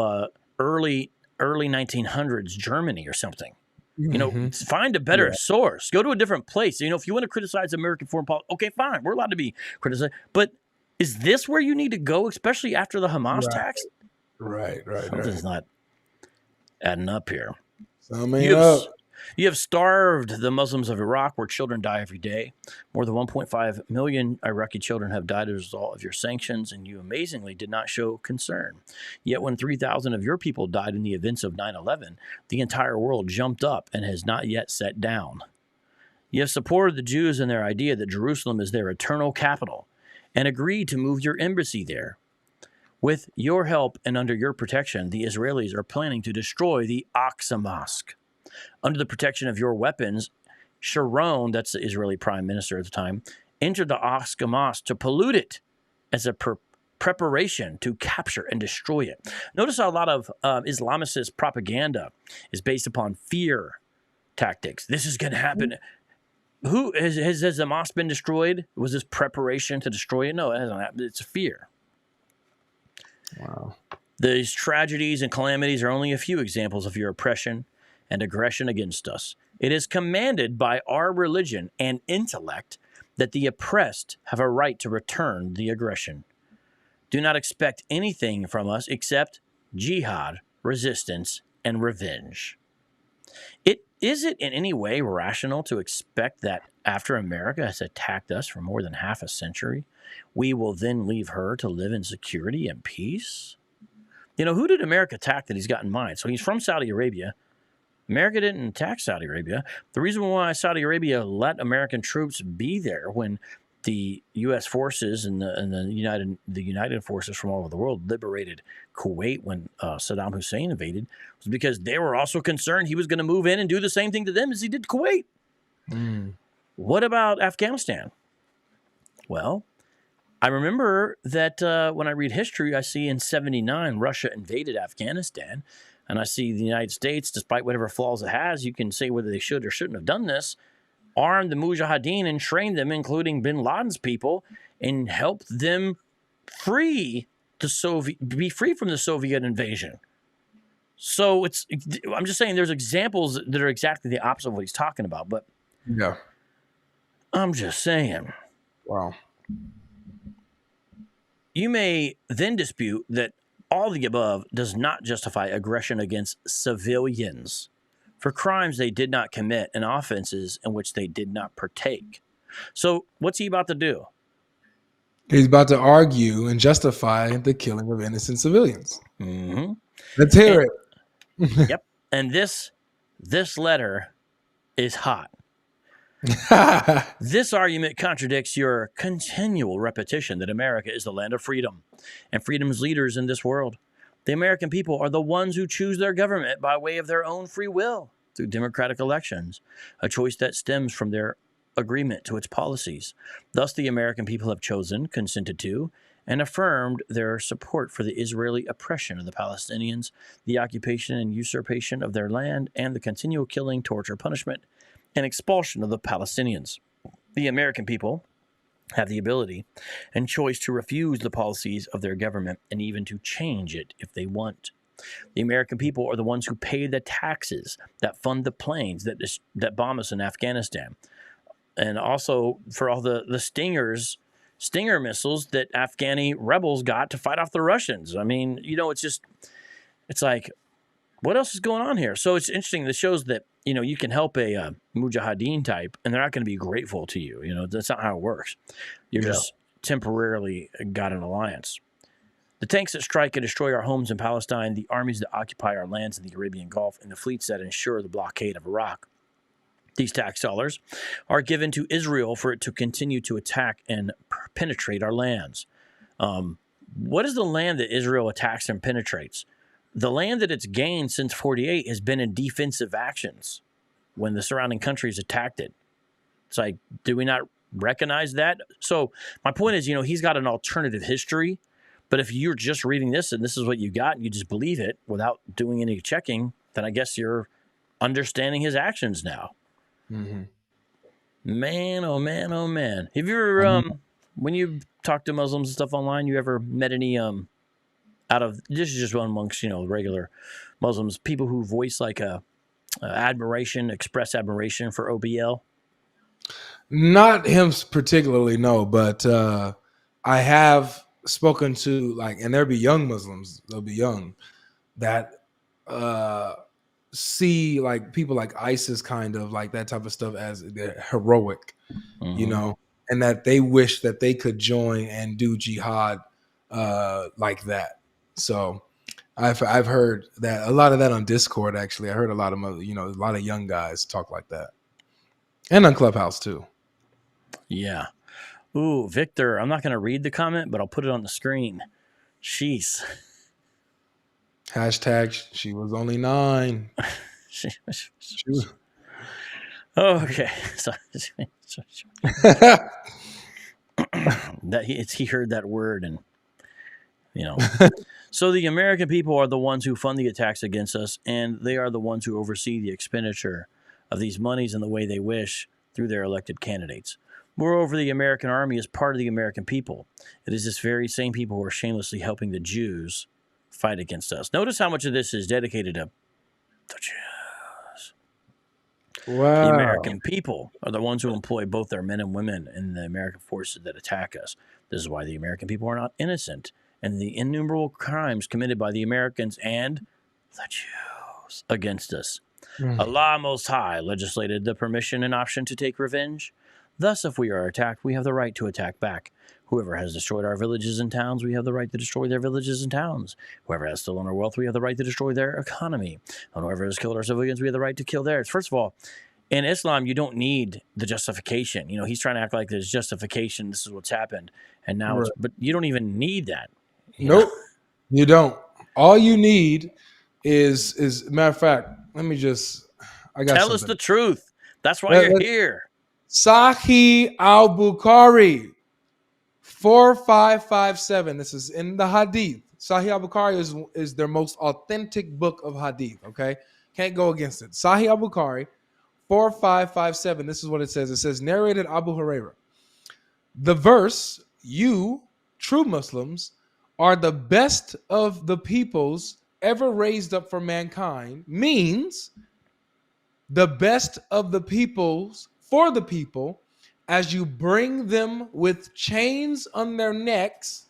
early 1900s Germany or something. You know, find a better source. Go to a different place. You know, if you want to criticize American foreign policy, okay, fine. We're allowed to be criticized. But is this where you need to go, especially after the Hamas attacks? Right. Something's not adding up here. You have starved the Muslims of Iraq, where children die every day. More than 1.5 million Iraqi children have died as a result of your sanctions, and you amazingly did not show concern. Yet when 3,000 of your people died in the events of 9/11, the entire world jumped up and has not yet sat down. You have supported the Jews in their idea that Jerusalem is their eternal capital and agreed to move your embassy there. With your help and under your protection, the Israelis are planning to destroy the Aqsa Mosque. Under the protection of your weapons, Sharon, that's the Israeli prime minister at the time, entered the Aqsa Mosque to pollute it as a preparation to capture and destroy it. Notice how a lot of Islamicist propaganda is based upon fear tactics. This is going to happen. Who has the mosque been destroyed? Was this preparation to destroy it? No, it hasn't happened. It's fear. Wow. These tragedies and calamities are only a few examples of your oppression and aggression against us. It is commanded by our religion and intellect that the oppressed have a right to return the aggression. Do not expect anything from us except jihad, resistance, and revenge. Is it in any way rational to expect that after America has attacked us for more than half a century, we will then leave her to live in security and peace? You know, who did America attack that he's got in mind? So he's from Saudi Arabia. America didn't attack Saudi Arabia. The reason why Saudi Arabia let American troops be there when the U.S. forces and the United forces from all over the world liberated Kuwait when Saddam Hussein invaded was because they were also concerned he was going to move in and do the same thing to them as he did to Kuwait. What about Afghanistan? Well, I remember that when I read history, I see in 1979 Russia invaded Afghanistan. And I see the United States, despite whatever flaws it has, you can say whether they should or shouldn't have done this, armed the Mujahideen and trained them, including bin Laden's people, and helped them be free from the Soviet invasion. So I'm just saying there's examples that are exactly the opposite of what he's talking about. But yeah, I'm just saying. Wow. You may then dispute that all the above does not justify aggression against civilians for crimes they did not commit and offenses in which they did not partake. So what's he about to do? He's about to argue and justify the killing of innocent civilians. Mm-hmm. Let's hear it. Yep. And this letter is hot. This argument contradicts your continual repetition that America is the land of freedom and freedom's leaders in this world. The American people are the ones who choose their government by way of their own free will through democratic elections, a choice that stems from their agreement to its policies. Thus, the American people have chosen, consented to, and affirmed their support for the Israeli oppression of the Palestinians, the occupation and usurpation of their land, and the continual killing, torture, punishment, and expulsion of the Palestinians. The American people have the ability and choice to refuse the policies of their government and even to change it if they want. The American people are the ones who pay the taxes that fund the planes that bomb us in Afghanistan, and also for all the Stinger missiles that Afghani rebels got to fight off the Russians. I mean, it's like, what else is going on here? So it's interesting. This shows that, you can help a mujahideen type, and they're not going to be grateful to you. That's not how it works. You're just temporarily got an alliance. The tanks that strike and destroy our homes in Palestine, the armies that occupy our lands in the Arabian Gulf, and the fleets that ensure the blockade of Iraq. These tax dollars are given to Israel for it to continue to attack and penetrate our lands. What is the land that Israel attacks and penetrates? The land that it's gained since 48 has been in defensive actions when the surrounding countries attacked it. It's like, do we not recognize that? So my point is, he's got an alternative history, but if you're just reading this and this is what you got and you just believe it without doing any checking, then I guess you're understanding his actions now. Mm-hmm. Man, oh man, oh man. Have you ever, when you talk to Muslims and stuff online, you ever met any, this is just one amongst, regular Muslims, people who voice like express admiration for OBL? Not him particularly, no, but I have spoken to and there'll be young Muslims, they'll be young, that see people like ISIS, kind of like that type of stuff, as they're heroic, and that they wish that they could join and do jihad like that. So I've heard that a lot of that on Discord. Actually, I heard a lot of a lot of young guys talk like that, and on Clubhouse too. Yeah. Ooh, Victor, I'm not going to read the comment, but I'll put it on the screen. Jeez. Hashtag she was only 9. She was... Okay. So, he heard that word and, So the American people are the ones who fund the attacks against us, and they are the ones who oversee the expenditure of these monies in the way they wish through their elected candidates. Moreover, the American army is part of the American people. It is this very same people who are shamelessly helping the Jews fight against us. Notice how much of this is dedicated to the Jews. Wow. The American people are the ones who employ both their men and women in the American forces that attack us. This is why the American people are not innocent, and the innumerable crimes committed by the Americans and the Jews against us. Allah Most High legislated the permission and option to take revenge. Thus, if we are attacked, we have the right to attack back. Whoever has destroyed our villages and towns, we have the right to destroy their villages and towns. Whoever has stolen our wealth, we have the right to destroy their economy. And whoever has killed our civilians, we have the right to kill theirs. First of all, in Islam, you don't need the justification. He's trying to act like there's justification. This is what's happened. And now, but you don't even need that. Nope, you don't. All you need is matter of fact, let me just, tell us the truth. That's why you're here. Sahih al-Bukhari 4557. This is in the Hadith. Sahih al-Bukhari is their most authentic book of Hadith. Okay, can't go against it. Sahih al-Bukhari 4557. This is what it says. It says, narrated Abu Hurairah. The verse, "You true Muslims are the best of the peoples ever raised up for mankind," means the best of the peoples for the people, as you bring them with chains on their necks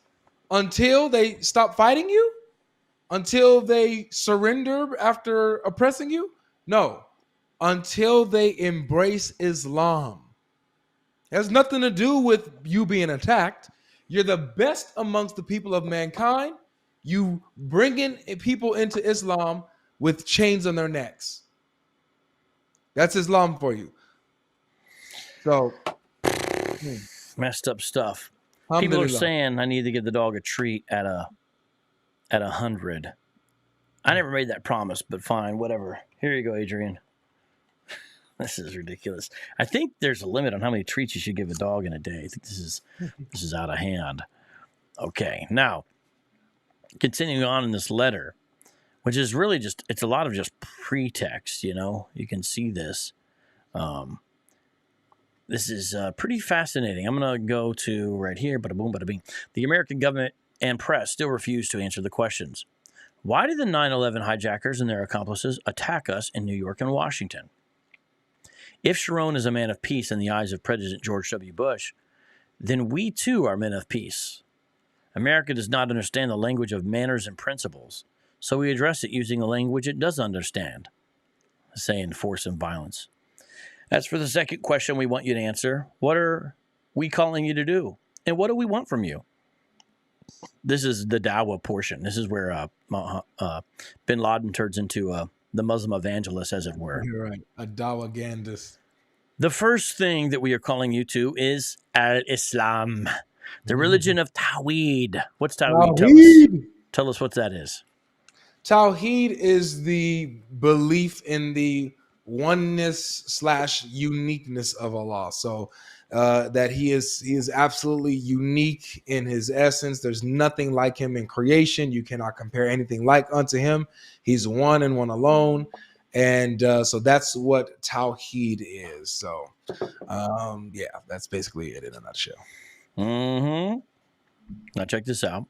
until they stop fighting you, until they surrender after oppressing you. No, until they embrace Islam. It has nothing to do with you being attacked. You're the best amongst the people of mankind. You bringing people into Islam with chains on their necks. That's Islam for you. So, Messed up stuff. People are alhamdulillah. saying I need to give the dog a treat at 100. I never made that promise, but fine, whatever. Here you go, Adrian. This is ridiculous. I think there's a limit on how many treats you should give a dog in a day. I think this is out of hand. Okay, now continuing on in this letter, which is really it's a lot of just pretext. You can see this. This is pretty fascinating. I'm going to go to right here. Bada boom, bada bing. The American government and press still refuse to answer the questions. Why did the 9/11 hijackers and their accomplices attack us in New York and Washington? If Sharon is a man of peace in the eyes of President George W. Bush, then we too are men of peace. America does not understand the language of manners and principles, so we address it using the language it does understand, saying force and violence. As for the second question we want you to answer, what are we calling you to do? And what do we want from you? This is the dawah portion. This is where bin Laden turns into the Muslim evangelist, as it were. You're right. A dawah-gandist. The first thing that we are calling you to is al-Islam, the religion of Tawheed. What's Tawheed? Tell us what that is. Tawheed is the belief in the oneness / uniqueness of Allah. So that he is absolutely unique in his essence. There's nothing like him in creation. You cannot compare anything like unto him. He's one and one alone. And so that's what Tawheed is. So yeah, that's basically it in a nutshell. Mm-hmm. Now check this out.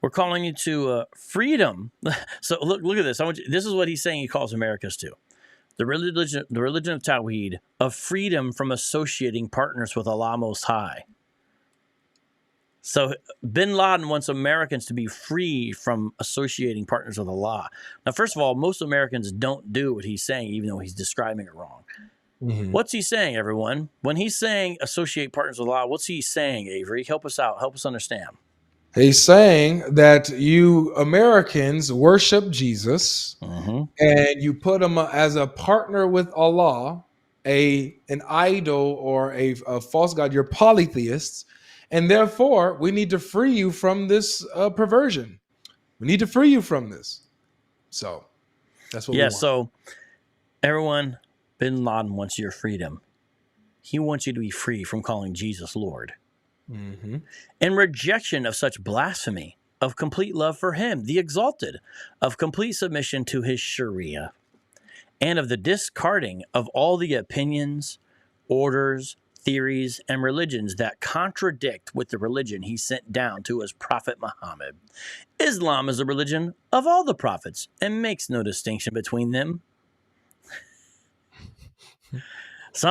We're calling you to freedom. So look at this. This is what he's saying he calls Americans to. The religion of Tawheed, of freedom from associating partners with Allah Most High. So bin Laden wants Americans to be free from associating partners with Allah. Now, first of all, most Americans don't do what he's saying, even though he's describing it wrong. Mm-hmm. What's he saying, everyone? When he's saying associate partners with Allah, what's he saying, Avery? Help us out. Help us understand. He's saying that you Americans worship Jesus, mm-hmm. and you put him as a partner with Allah, an idol or a false god. You're polytheists, and therefore we need to free you from this perversion. We need to free you from this. So that's what we want. So everyone, bin Laden wants your freedom. He wants you to be free from calling Jesus Lord. Mm-hmm. In rejection of such blasphemy, of complete love for him, the exalted, of complete submission to his Sharia, and of the discarding of all the opinions, orders, theories, and religions that contradict with the religion he sent down to his prophet Muhammad. Islam is a religion of all the prophets and makes no distinction between them. So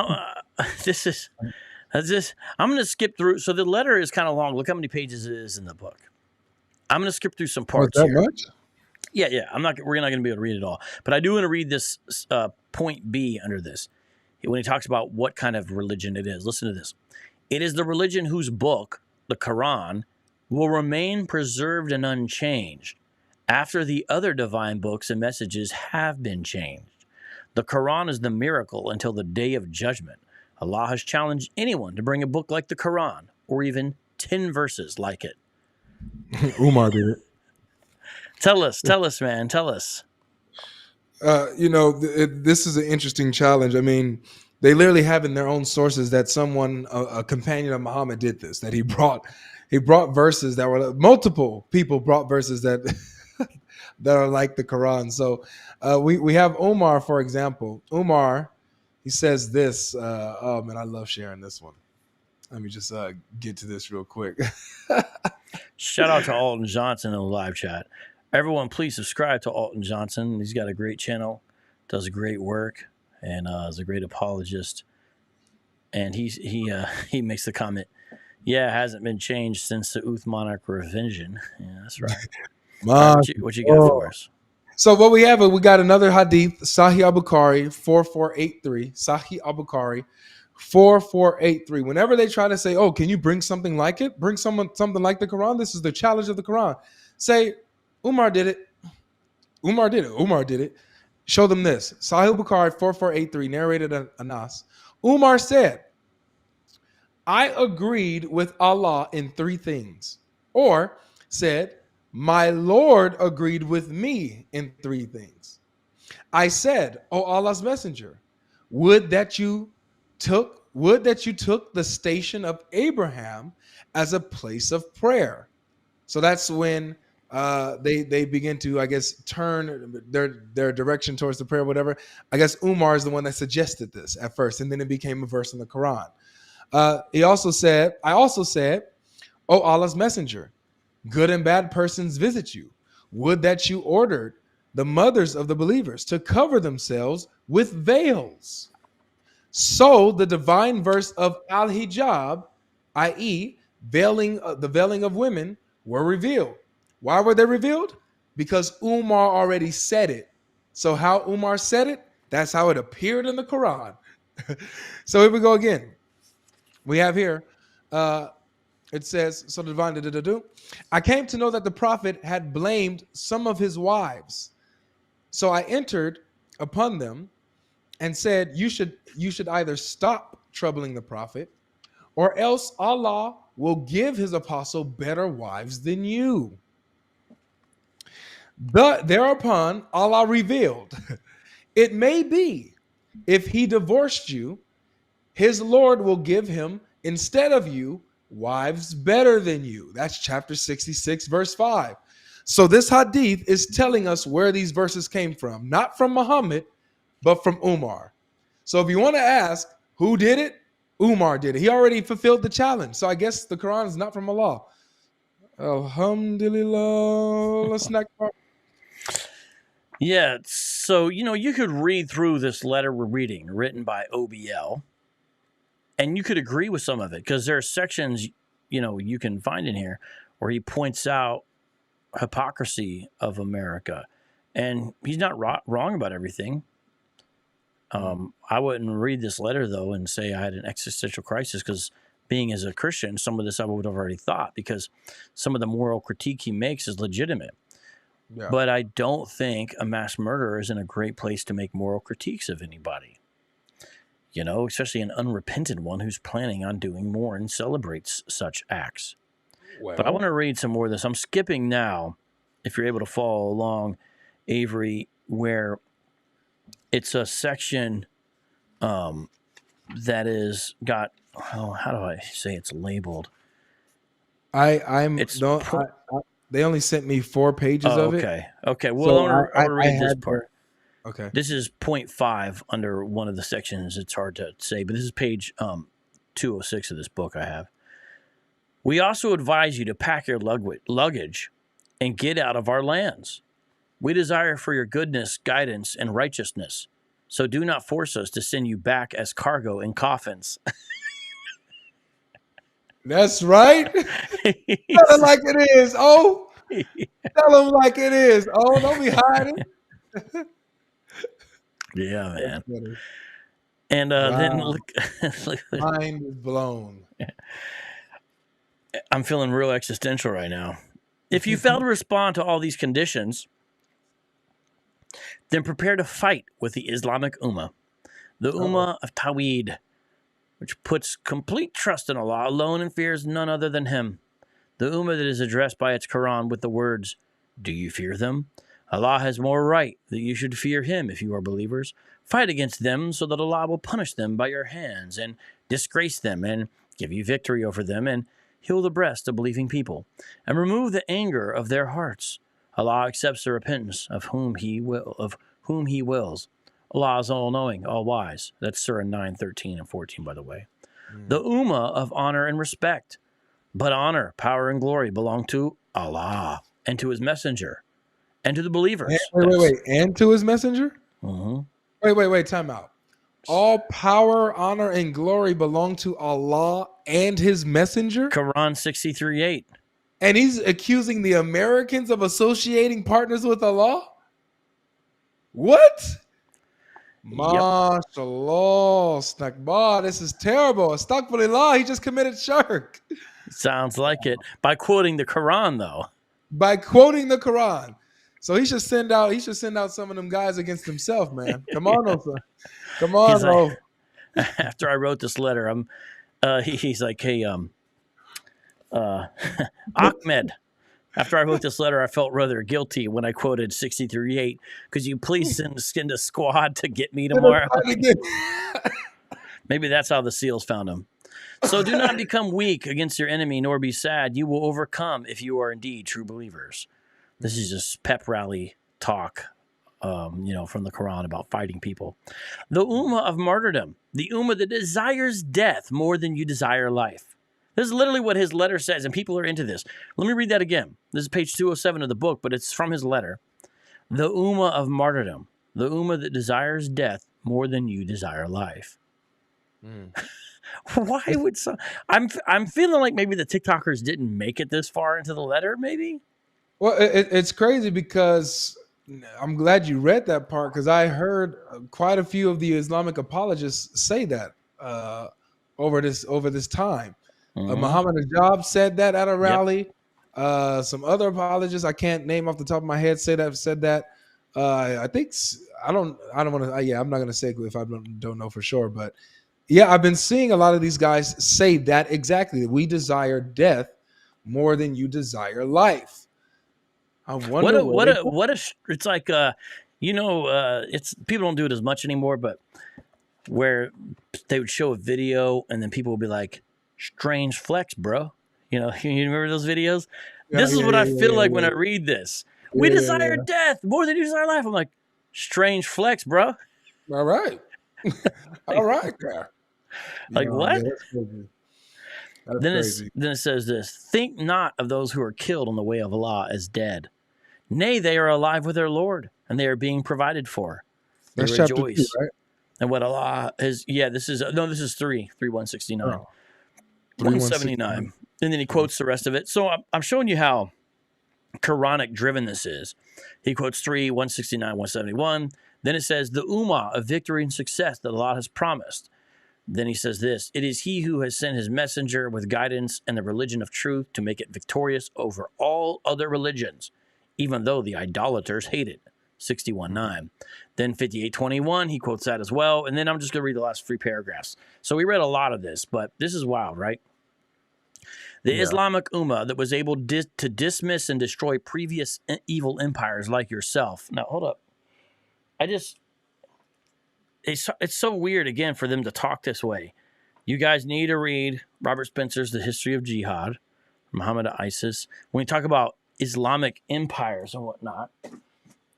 I'm going to skip through. So the letter is kind of long. Look how many pages it is in the book. I'm going to skip through some parts here. Much? Yeah. We're not going to be able to read it all. But I do want to read this point B under this. When he talks about what kind of religion it is. Listen to this. It is the religion whose book, the Quran, will remain preserved and unchanged after the other divine books and messages have been changed. The Quran is the miracle until the day of judgment. Allah has challenged anyone to bring a book like the Quran, or even 10 verses like it. Umar did it. Tell us, man. Tell us. This is an interesting challenge. I mean, they literally have in their own sources that someone, a companion of Muhammad, did this. That he brought verses that were multiple people brought verses that that are like the Quran. So we have Umar, for example. Umar. He says this, oh man, I love sharing this one. Let me just get to this real quick. Shout out to Alton Johnson in the live chat. Everyone, please subscribe to Alton Johnson. He's got a great channel, does great work, and is a great apologist. And he makes the comment, yeah, it hasn't been changed since the Uth monarch revision. Yeah, that's right. What you got for us? So what we have, we got another hadith, Sahih Al-Bukhari 4483, Sahih Al-Bukhari 4483. Whenever they try to say, oh, can you bring something like it? Bring something like the Quran. This is the challenge of the Quran. Say, Umar did it. Umar did it. Show them this. Sahih Al-Bukhari 4483, narrated Anas. Umar said, I agreed with Allah in 3 things. Or said, my Lord agreed with me in 3 things. I said, O Allah's messenger, would that you took the station of Abraham as a place of prayer. So that's when they begin to, I guess, turn their direction towards the prayer, whatever. I guess Umar is the one that suggested this at first, and then it became a verse in the Quran. I also said, O Allah's messenger, good and bad persons visit you. Would that you ordered the mothers of the believers to cover themselves with veils. So the divine verse of al-hijab, i.e., the veiling of women, were revealed. Why were they revealed? Because Umar already said it. So how Umar said it, that's how it appeared in the Quran. So here we go again. We have here, it says, so the divine, I came to know that the prophet had blamed some of his wives. So I entered upon them and said, you should either stop troubling the prophet, or else Allah will give his apostle better wives than you. Thereupon Allah revealed, it may be, if he divorced you, his Lord will give him, instead of you, wives better than you. That's chapter 66, verse 5. So this hadith is telling us where these verses came from, not from Muhammad, but from Umar. So if you want to ask who did it, Umar did it. He already fulfilled the challenge. So I guess the Quran is not from Allah. Alhamdulillah. Let's not. Yeah, so, you could read through this letter we're reading, written by OBL, and you could agree with some of it, because there are sections, you can find in here where he points out hypocrisy of America, and he's not wrong about everything. I wouldn't read this letter, though, and say I had an existential crisis, because being as a Christian, some of this I would have already thought, because some of the moral critique he makes is legitimate. Yeah. But I don't think a mass murderer is in a great place to make moral critiques of anybody. Especially an unrepentant one who's planning on doing more and celebrates such acts. Well, but I want to read some more of this. I'm skipping now, if you're able to follow along, Avery, where it's a section that is got, how do I say it's labeled? They only sent me 4 pages of it. Okay. Well, so I want to read this part. Okay. This is 0.5 under one of the sections. It's hard to say, but this is page 206 of this book I have. We also advise you to pack your luggage and get out of our lands. We desire for your goodness, guidance, and righteousness. So do not force us to send you back as cargo in coffins. That's right. Tell them like it is. Oh, tell them like it is. Oh, don't be hiding. Yeah, man. And then look, mind is blown. I'm feeling real existential right now. If you fail to respond to all these conditions, then prepare to fight with the Islamic Ummah, the Ummah of Tawhid, which puts complete trust in Allah alone and fears none other than Him. The Ummah that is addressed by its Quran with the words, do you fear them? Allah has more right that you should fear Him if you are believers. Fight against them so that Allah will punish them by your hands and disgrace them and give you victory over them and heal the breast of believing people and remove the anger of their hearts. Allah accepts the repentance of whom He wills. Allah is all-knowing, all-wise. That's Surah 9, 13, and 14, by the way. The Ummah of honor and respect. But honor, power, and glory belong to Allah and to His messenger and to the believers. Wait. And to His messenger? Mm-hmm. Wait. Time out. All power, honor, and glory belong to Allah and His messenger? Quran 63:8. And He's accusing the Americans of associating partners with Allah? What? MashaAllah, Snakbar, this is terrible. Astaghfirullah, he just committed shirk. Sounds like it. By quoting the Quran, though. By quoting the Quran. So he should send out some of them guys against himself, man. Come on, Osa. Come on, like, after I wrote this letter, He's like, hey, Ahmed. After I wrote this letter, I felt rather guilty when I quoted 63:8. Could you please send a squad to get me tomorrow? Maybe that's how the SEALs found him. So do not become weak against your enemy, nor be sad. You will overcome if you are indeed true believers. This is just pep rally talk, from the Quran about fighting people. The Ummah of martyrdom, the Ummah that desires death more than you desire life. This is literally what his letter says, and people are into this. Let me read that again. This is page 207 of the book, but it's from his letter. The Ummah of martyrdom, the Ummah that desires death more than you desire life. Why would some? I'm feeling like maybe the TikTokers didn't make it this far into the letter, maybe? Well, it's crazy because I'm glad you read that part, because I heard quite a few of the Islamic apologists say that over this time. Muhammad Ajab said that at a rally. Some other apologists I can't name off the top of my head said that. I think I don't want to. I'm not going to say if I don't know for sure, but yeah, I've been seeing a lot of these guys say that exactly. We desire death more than you desire life. I wonder it's like it's people don't do it as much anymore, but where they would show a video and then people would be like, strange flex, bro. You remember those videos? This is what I feel like when I read this. We desire death more than you desire life. I'm like, strange flex, bro. All right. All right, there. Like, what? Yeah, that's crazy. That's then crazy. Then it says this: think not of those who are killed on the way of Allah as dead. Nay, they are alive with their Lord, and they are being provided for. They That's rejoice. chapter 2, right? And what Allah is, this is 169. 179. And then he quotes the rest of it. So I'm showing you how Quranic driven this is. He quotes 169, 171. Then it says, the Ummah of victory and success that Allah has promised. Then he says this: it is he who has sent his messenger with guidance and the religion of truth to make it victorious over all other religions, even though the idolaters hate it. 61:9. Then 58:21, he quotes that as well. And then I'm just going to read the last 3 paragraphs. So we read a lot of this, but this is wild, right? The Islamic Ummah that was able to dismiss and destroy previous evil empires like yourself. Now, hold up. It's so weird, again, for them to talk this way. You guys need to read Robert Spencer's The History of Jihad, Muhammad to ISIS. When we talk about Islamic empires and whatnot,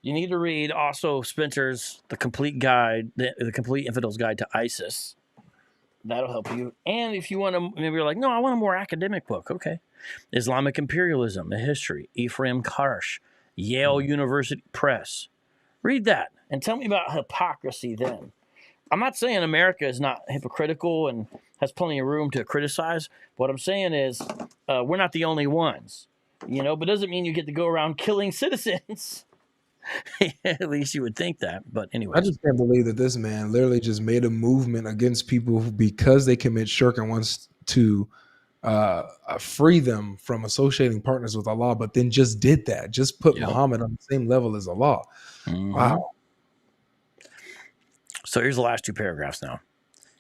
you need to read also Spencer's The Complete Guide, the Complete Infidel's Guide to ISIS. That'll help you. And if you want to, maybe you're like, no, I want a more academic book. Okay. Islamic Imperialism, A History, Ephraim Karsh, Yale University Press. Read that and tell me about hypocrisy then. I'm not saying America is not hypocritical and has plenty of room to criticize. What I'm saying is we're not the only ones, but it doesn't mean you get to go around killing citizens. At least you would think that. But anyway, I just can't believe that this man literally just made a movement against people because they commit shirk and wants to free them from associating partners with Allah, but then just did that. Just put Muhammad on the same level as Allah. Mm-hmm. Wow. So here's the last 2 paragraphs now.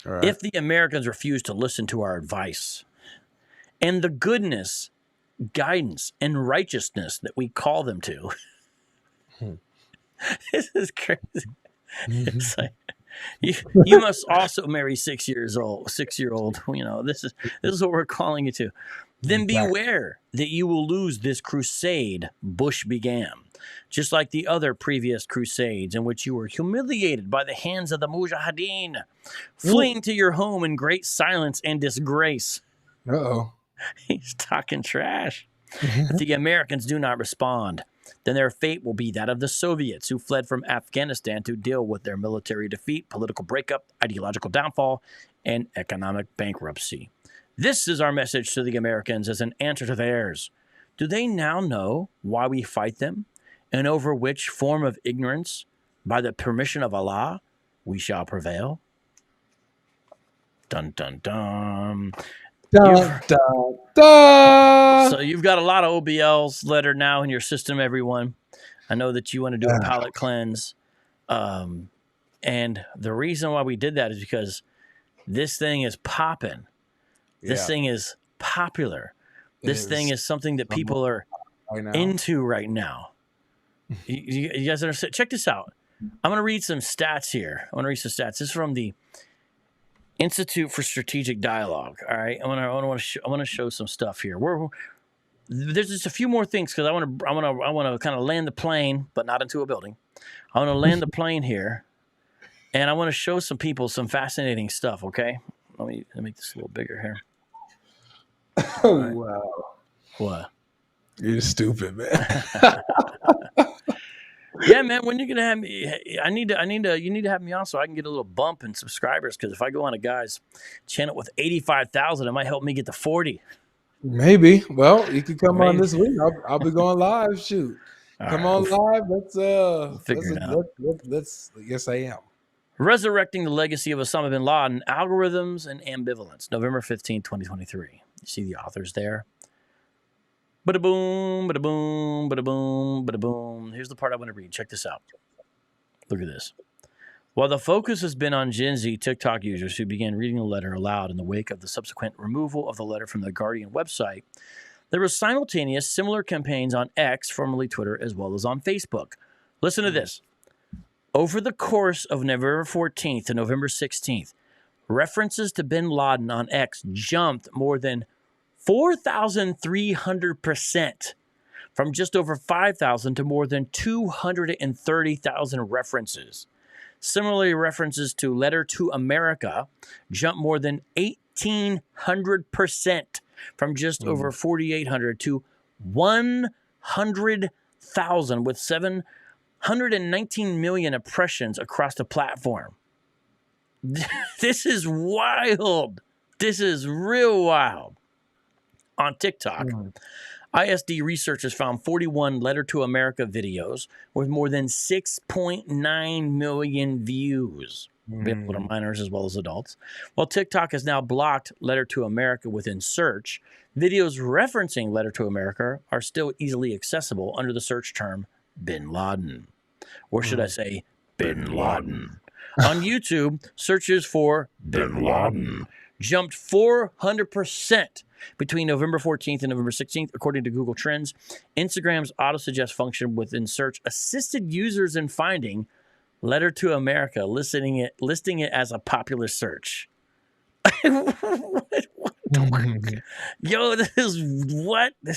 All right. If the Americans refuse to listen to our advice and the goodness, guidance, and righteousness that we call them to, this is crazy. It's like, you must also marry 6-year-old. This is what we're calling you to. Then beware that you will lose this crusade Bush began, just like the other previous crusades in which you were humiliated by the hands of the mujahideen, fleeing to your home in great silence and disgrace. Uh-oh. He's talking trash. If the Americans do not respond, then their fate will be that of the Soviets who fled from Afghanistan to deal with their military defeat, political breakup, ideological downfall, and economic bankruptcy. This is our message to the Americans as an answer to theirs. Do they now know why we fight them, and over which form of ignorance, by the permission of Allah, we shall prevail? Dun, dun, dun. Dun, dun, dun. So you've got a lot of OBL's letter now in your system, everyone. I know that you want to do a palate cleanse. And the reason why we did that is because this thing is popping. This thing is popular. This thing is something that people are into right now. You guys understand? Check this out. I'm going to read some stats here. This is from the Institute for Strategic Dialogue. All right. I want to show some stuff here. There's just a few more things because I want to kind of land the plane, but not into a building. I want to land the plane here, and I want to show some people some fascinating stuff. Okay. Let me make this a little bigger here. Oh, right. Wow. What? You're stupid, man. Yeah, man. When you're gonna have me? You need to have me on so I can get a little bump in subscribers. Because if I go on a guy's channel with 85,000, it might help me get to 40. Maybe. Well, you can come on this week. I'll be going live. Shoot, come on live. Let's. Yes, I am. Resurrecting the Legacy of Osama bin Laden: Algorithms and Ambivalence, November 15, 2023. You see the authors there. Bada boom, bada boom, bada boom, bada boom. Here's the part I want to read. Check this out. Look at this. While the focus has been on Gen Z TikTok users who began reading the letter aloud in the wake of the subsequent removal of the letter from the Guardian website, there were simultaneous similar campaigns on X, formerly Twitter, as well as on Facebook. Listen to this. Over the course of November 14th to November 16th, references to bin Laden on X jumped more than 4,300%, from just over 5,000 to more than 230,000 references. Similarly, references to Letter to America jumped more than 1,800%, from just over 4,800 to 100,000, with 719 million impressions across the platform. This is wild. This is real wild. On TikTok, ISD researchers found 41 Letter to America videos with more than 6.9 million views, people that are minors as well as adults. While TikTok has now blocked Letter to America within search, videos referencing Letter to America are still easily accessible under the search term bin Laden. Or should I say bin Laden? On YouTube, searches for bin Laden jumped 400% between November 14th and November 16th, according to Google Trends. Instagram's auto-suggest function within search assisted users in finding Letter to America, listing it as a popular search. Yo, this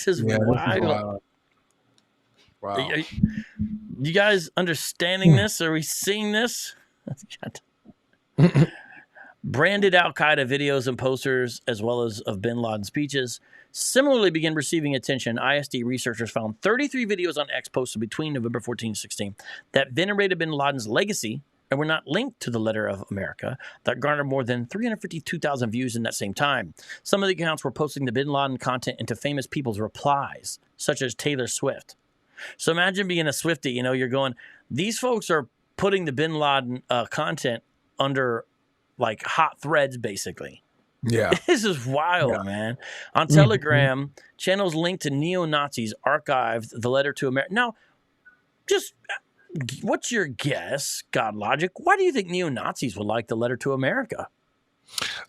is wild. Wow. You guys understanding this? Are we seeing this? Branded al-Qaeda videos and posters, as well as of bin Laden speeches, similarly began receiving attention. ISD researchers found 33 videos on X posted between November 14 and 16 that venerated bin Laden's legacy and were not linked to the Letter of America that garnered more than 352,000 views in that same time. Some of the accounts were posting the bin Laden content into famous people's replies, such as Taylor Swift. So imagine being a Swiftie, you're going, these folks are putting the bin Laden content under like hot threads, basically. Yeah. This is wild, man. On Telegram, channels linked to neo-Nazis archived the Letter to America. Now, just what's your guess, God Logic? Why do you think neo-Nazis would like the Letter to America?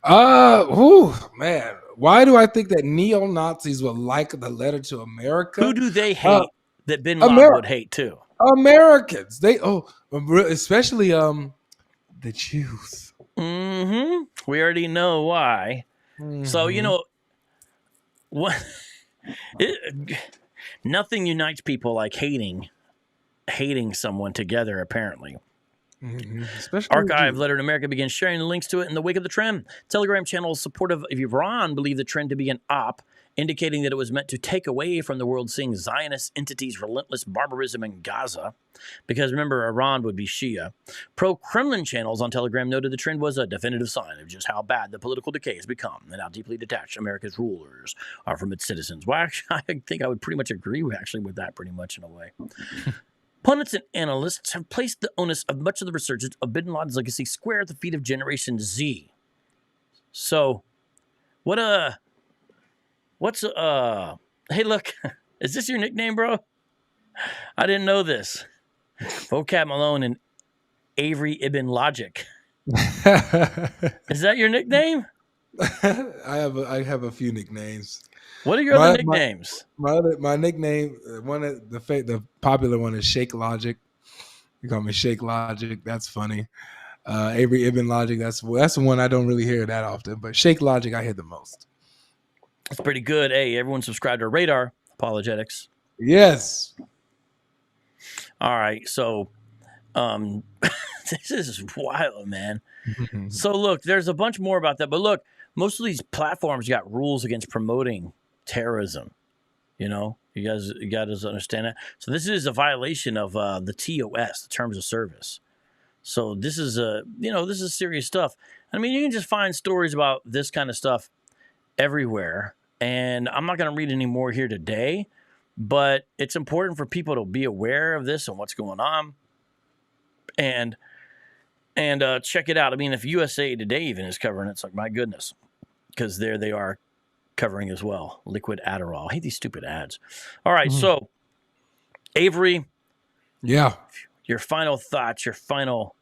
Man. Why do I think that neo-Nazis would like the Letter to America? Who do they hate that bin Laden would hate too? Americans. Especially the Jews. We already know why. So, nothing unites people like hating someone together, apparently. Archive Letter to America began sharing the links to it in the wake of the trend. Telegram channels supportive of Iran believe the trend to be an op, indicating that it was meant to take away from the world seeing Zionist entities' relentless barbarism in Gaza. Because remember, Iran would be Shia. Pro-Kremlin channels on Telegram noted the trend was a definitive sign of just how bad the political decay has become and how deeply detached America's rulers are from its citizens. Well, actually, I think I would pretty much agree with that pretty much in a way. Pundits and analysts have placed the onus of much of the resurgence of bin Laden's legacy square at the feet of Generation Z. So, hey, look, is this your nickname, bro? I didn't know this. Vocab Malone and Avery Ibn Logic. Is that your nickname? I have a few nicknames. What are your other nicknames? My nickname, one of the popular one is Shake Logic. You call me Shake Logic. That's funny. Avery Ibn Logic. That's the one I don't really hear that often, but Shake Logic I hear the most. That's pretty good. Hey, everyone subscribe to Radar Apologetics. Yes. All right. So, this is wild, man. So look, there's a bunch more about that, but look, most of these platforms got rules against promoting terrorism. You know, you guys understand that. So this is a violation of the TOS, the terms of service. So this is this is serious stuff. I mean, you can just find stories about this kind of stuff everywhere, and I'm not going to read any more here today, but it's important for people to be aware of this and what's going on, and check it out. I mean, if USA Today even is covering it, it's like, my goodness, because there they are covering as well. Liquid Adderall. I hate these stupid ads. All right, so Avery, yeah, your final thoughts, your final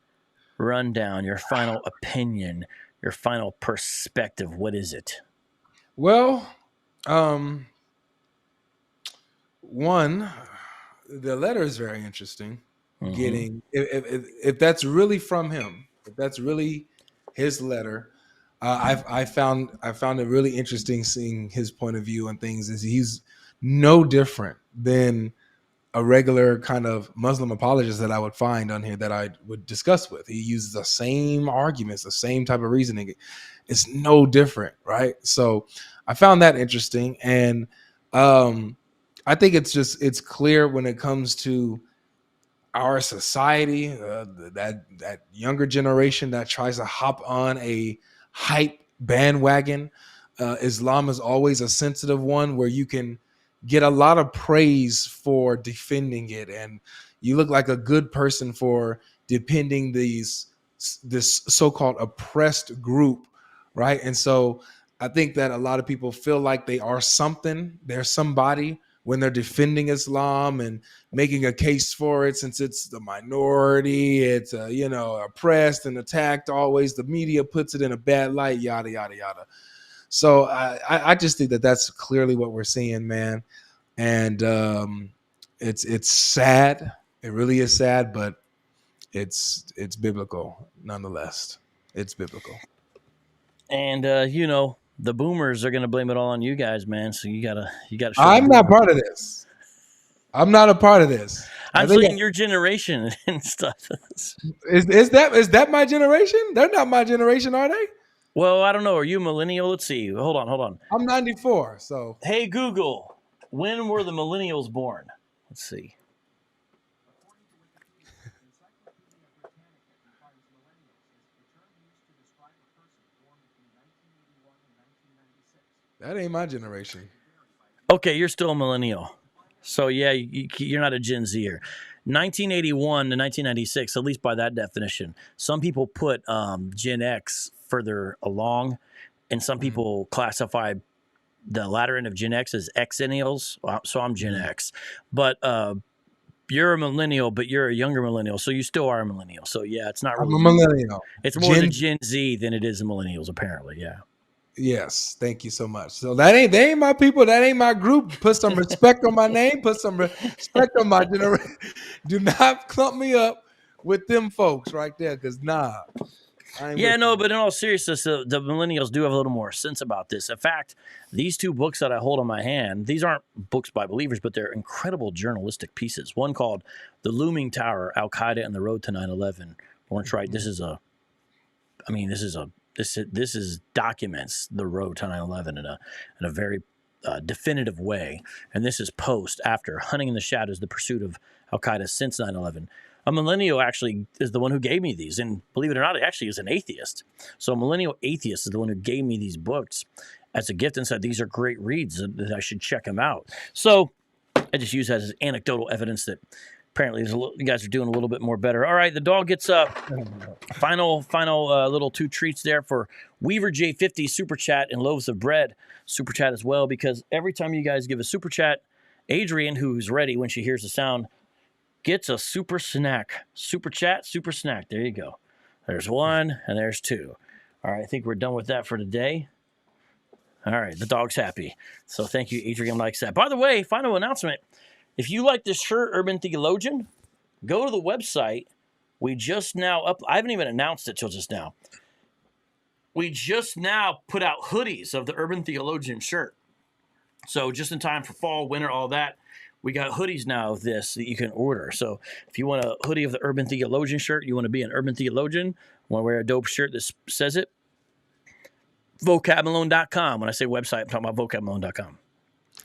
rundown, your final opinion, your final perspective. What is it? Well, one, the letter is very interesting. Getting if that's really from him, if that's really his letter, I found it really interesting seeing his point of view on things. Is he's no different than a regular kind of Muslim apologist that I would find on here that I would discuss with. He uses the same arguments, the same type of reasoning. It's no different, right? So I found that interesting, and I think it's clear when it comes to our society, that younger generation that tries to hop on a hype bandwagon. Islam is always a sensitive one where you can get a lot of praise for defending it, and you look like a good person for defending this so-called oppressed group, right? And so I think that a lot of people feel like they are something, they're somebody when they're defending Islam and making a case for it, since it's the minority, it's oppressed and attacked. Always the media puts it in a bad light, yada yada yada. So I just think that that's clearly what we're seeing, man. And it's sad. It really is sad, but it's biblical nonetheless. It's biblical. And the boomers are going to blame it all on you guys, man. So you gotta. I'm not part of this. I'm not a part of this. I'm saying your generation and stuff. Is that my generation? They're not my generation, are they? Well, I don't know. Are you a millennial? Let's see. Hold on. I'm 94. So hey Google, when were the millennials born? Let's see. That ain't my generation. Okay, you're still a millennial. So, yeah, you're not a Gen Zer. 1981 to 1996, at least by that definition. Some people put Gen X further along, and some people classify the latter end of Gen X as Xennials. So I'm Gen X. But you're a millennial, but you're a younger millennial, so you still are a millennial. So, yeah, it's not really. I'm a millennial. It's more the Gen Z than it is the millennials, apparently, yeah. Yes, thank you so much. So they ain't my people. That ain't my group. Put some respect on my name. Put some respect on my generation. Do not clump me up with them folks right there, because nah. But in all seriousness, the millennials do have a little more sense about this. In fact, these two books that I hold in my hand, these aren't books by believers, but they're incredible journalistic pieces. One called "The Looming Tower: Al-Qaeda and the Road to 9/11." Lawrence Wright. This is documents the road to 9/11 in a very definitive way. And this is after hunting in the shadows, the pursuit of Al-Qaeda since 9/11. A millennial actually is the one who gave me these. And believe it or not, it actually is an atheist. So a millennial atheist is the one who gave me these books as a gift and said, these are great reads, that I should check them out. So I just use that as anecdotal evidence that apparently you guys are doing a little bit more better. All right, the dog gets final little two treats there for Weaver J50 Super Chat and Loaves of Bread Super Chat as well, because every time you guys give a Super Chat, Adrian, who's ready when she hears the sound, gets a super snack. Super Chat, super snack. There you go. There's one and there's two. All right, I think we're done with that for today. All right, the dog's happy. So thank you, Adrian likes that. By the way, final announcement. If you like this shirt, Urban Theologian, go to the website. We just now I haven't even announced it till just now. We just now put out hoodies of the Urban Theologian shirt. So just in time for fall, winter, all that, we got hoodies now of this that you can order. So if you want a hoodie of the Urban Theologian shirt, you want to be an Urban Theologian, want to wear a dope shirt that says it, vocabmalone.com. When I say website, I'm talking about vocabmalone.com.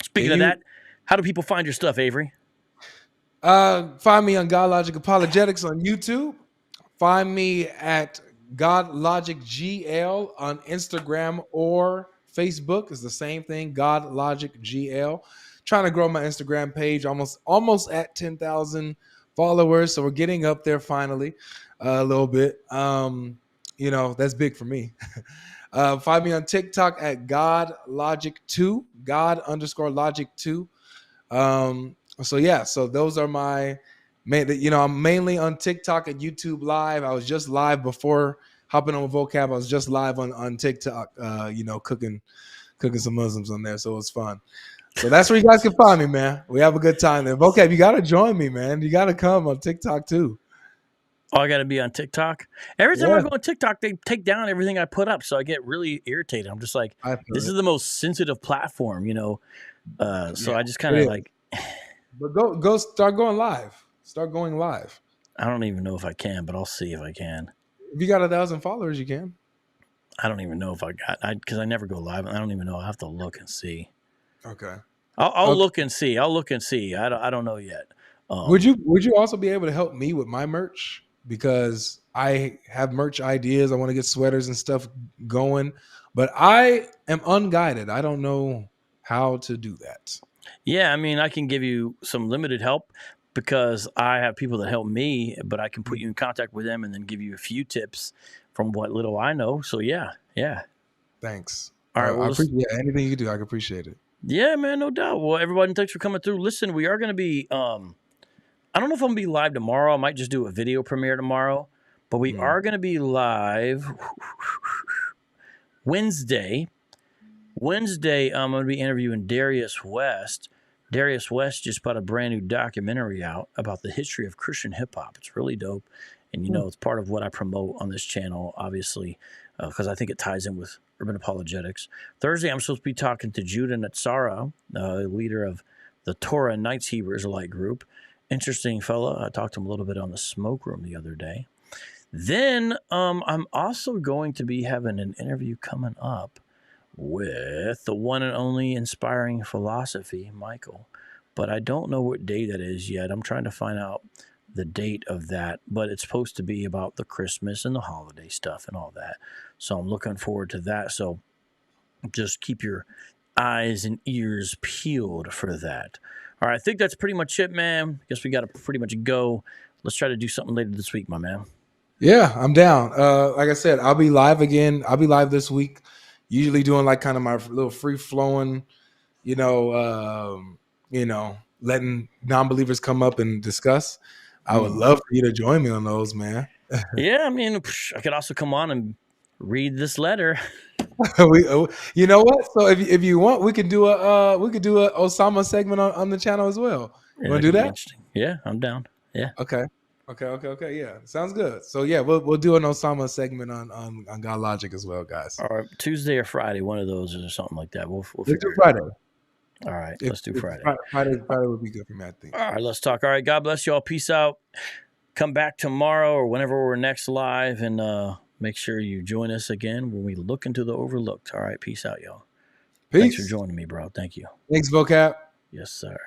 Speaking of that, how do people find your stuff, Avery? Find me on God Logic Apologetics on YouTube. Find me at God Logic GL on Instagram or Facebook. It's the same thing, God Logic GL. Trying to grow my Instagram page, almost at 10,000 followers. So we're getting up there finally, a little bit. That's big for me. Find me on TikTok at God Logic 2, God_Logic 2. So those are my main. I'm mainly on TikTok and YouTube Live. I was just live before hopping on Vocab. I was just live on TikTok. Cooking some Muslims on there, so it was fun. So that's where you guys can find me, man. We have a good time there. Vocab, you gotta join me, man. You gotta come on TikTok too. Oh, I gotta be on TikTok. Every time I go on TikTok, they take down everything I put up, so I get really irritated. I'm just like, this is the most sensitive platform, So I just kind of like. But go start going live. Start going live. I don't even know if I can, but I'll see if I can. If you got 1,000 followers, you can. I don't even know if because I never go live. I don't even know. I have to look and see. Okay. I'll look and see. I don't know yet. Would you also be able to help me with my merch? Because I have merch ideas. I want to get sweaters and stuff going, but I am unguided. I don't know how to do that. Yeah, I mean, I can give you some limited help because I have people that help me, but I can put you in contact with them and then give you a few tips from what little I know. So yeah. Thanks. All right. Well, I appreciate anything you do. I appreciate it. Yeah, man, no doubt. Well, everybody, thanks for coming through. Listen, we are going to be, I don't know if I'm going to be live tomorrow. I might just do a video premiere tomorrow, but we are going to be live Wednesday. I'm going to be interviewing Darius West. Darius West just put a brand new documentary out about the history of Christian hip hop. It's really dope. And, it's part of what I promote on this channel, obviously, because I think it ties in with urban apologetics. Thursday, I'm supposed to be talking to Judah Natsara, the leader of the Torah Knights Hebrew Israelite group. Interesting fella. I talked to him a little bit on the smoke room the other day. Then I'm also going to be having an interview coming up with the one and only Inspiring Philosophy, Michael. But I don't know what day that is yet. I'm trying to find out the date of that. But it's supposed to be about the Christmas and the holiday stuff and all that. So I'm looking forward to that. So just keep your eyes and ears peeled for that. All right, I think that's pretty much it, man. Guess we got to pretty much go. Let's try to do something later this week, my man. Yeah, I'm down. Like I said, I'll be live again. I'll be live this week. Usually doing like kind of my little free flowing, letting non-believers come up and discuss. I would love for you to join me on those, man. Yeah, I mean, I could also come on and read this letter. You know what? So if you want, we could do a Osama segment on the channel as well. You want to do that? Yeah, I'm down. Yeah. Okay. Yeah, sounds good. So yeah, we'll do an Osama segment on God Logic as well, guys. All right, Tuesday or Friday, one of those or something like that. We'll do Friday. All right, let's do Friday. Friday would be good for me, I think. All right, let's talk. All right, God bless you all. Peace out. Come back tomorrow or whenever we're next live, and make sure you join us again when we look into the overlooked. All right, peace out, y'all. Peace. Thanks for joining me, bro. Thank you. Thanks, Vocab. Yes, sir.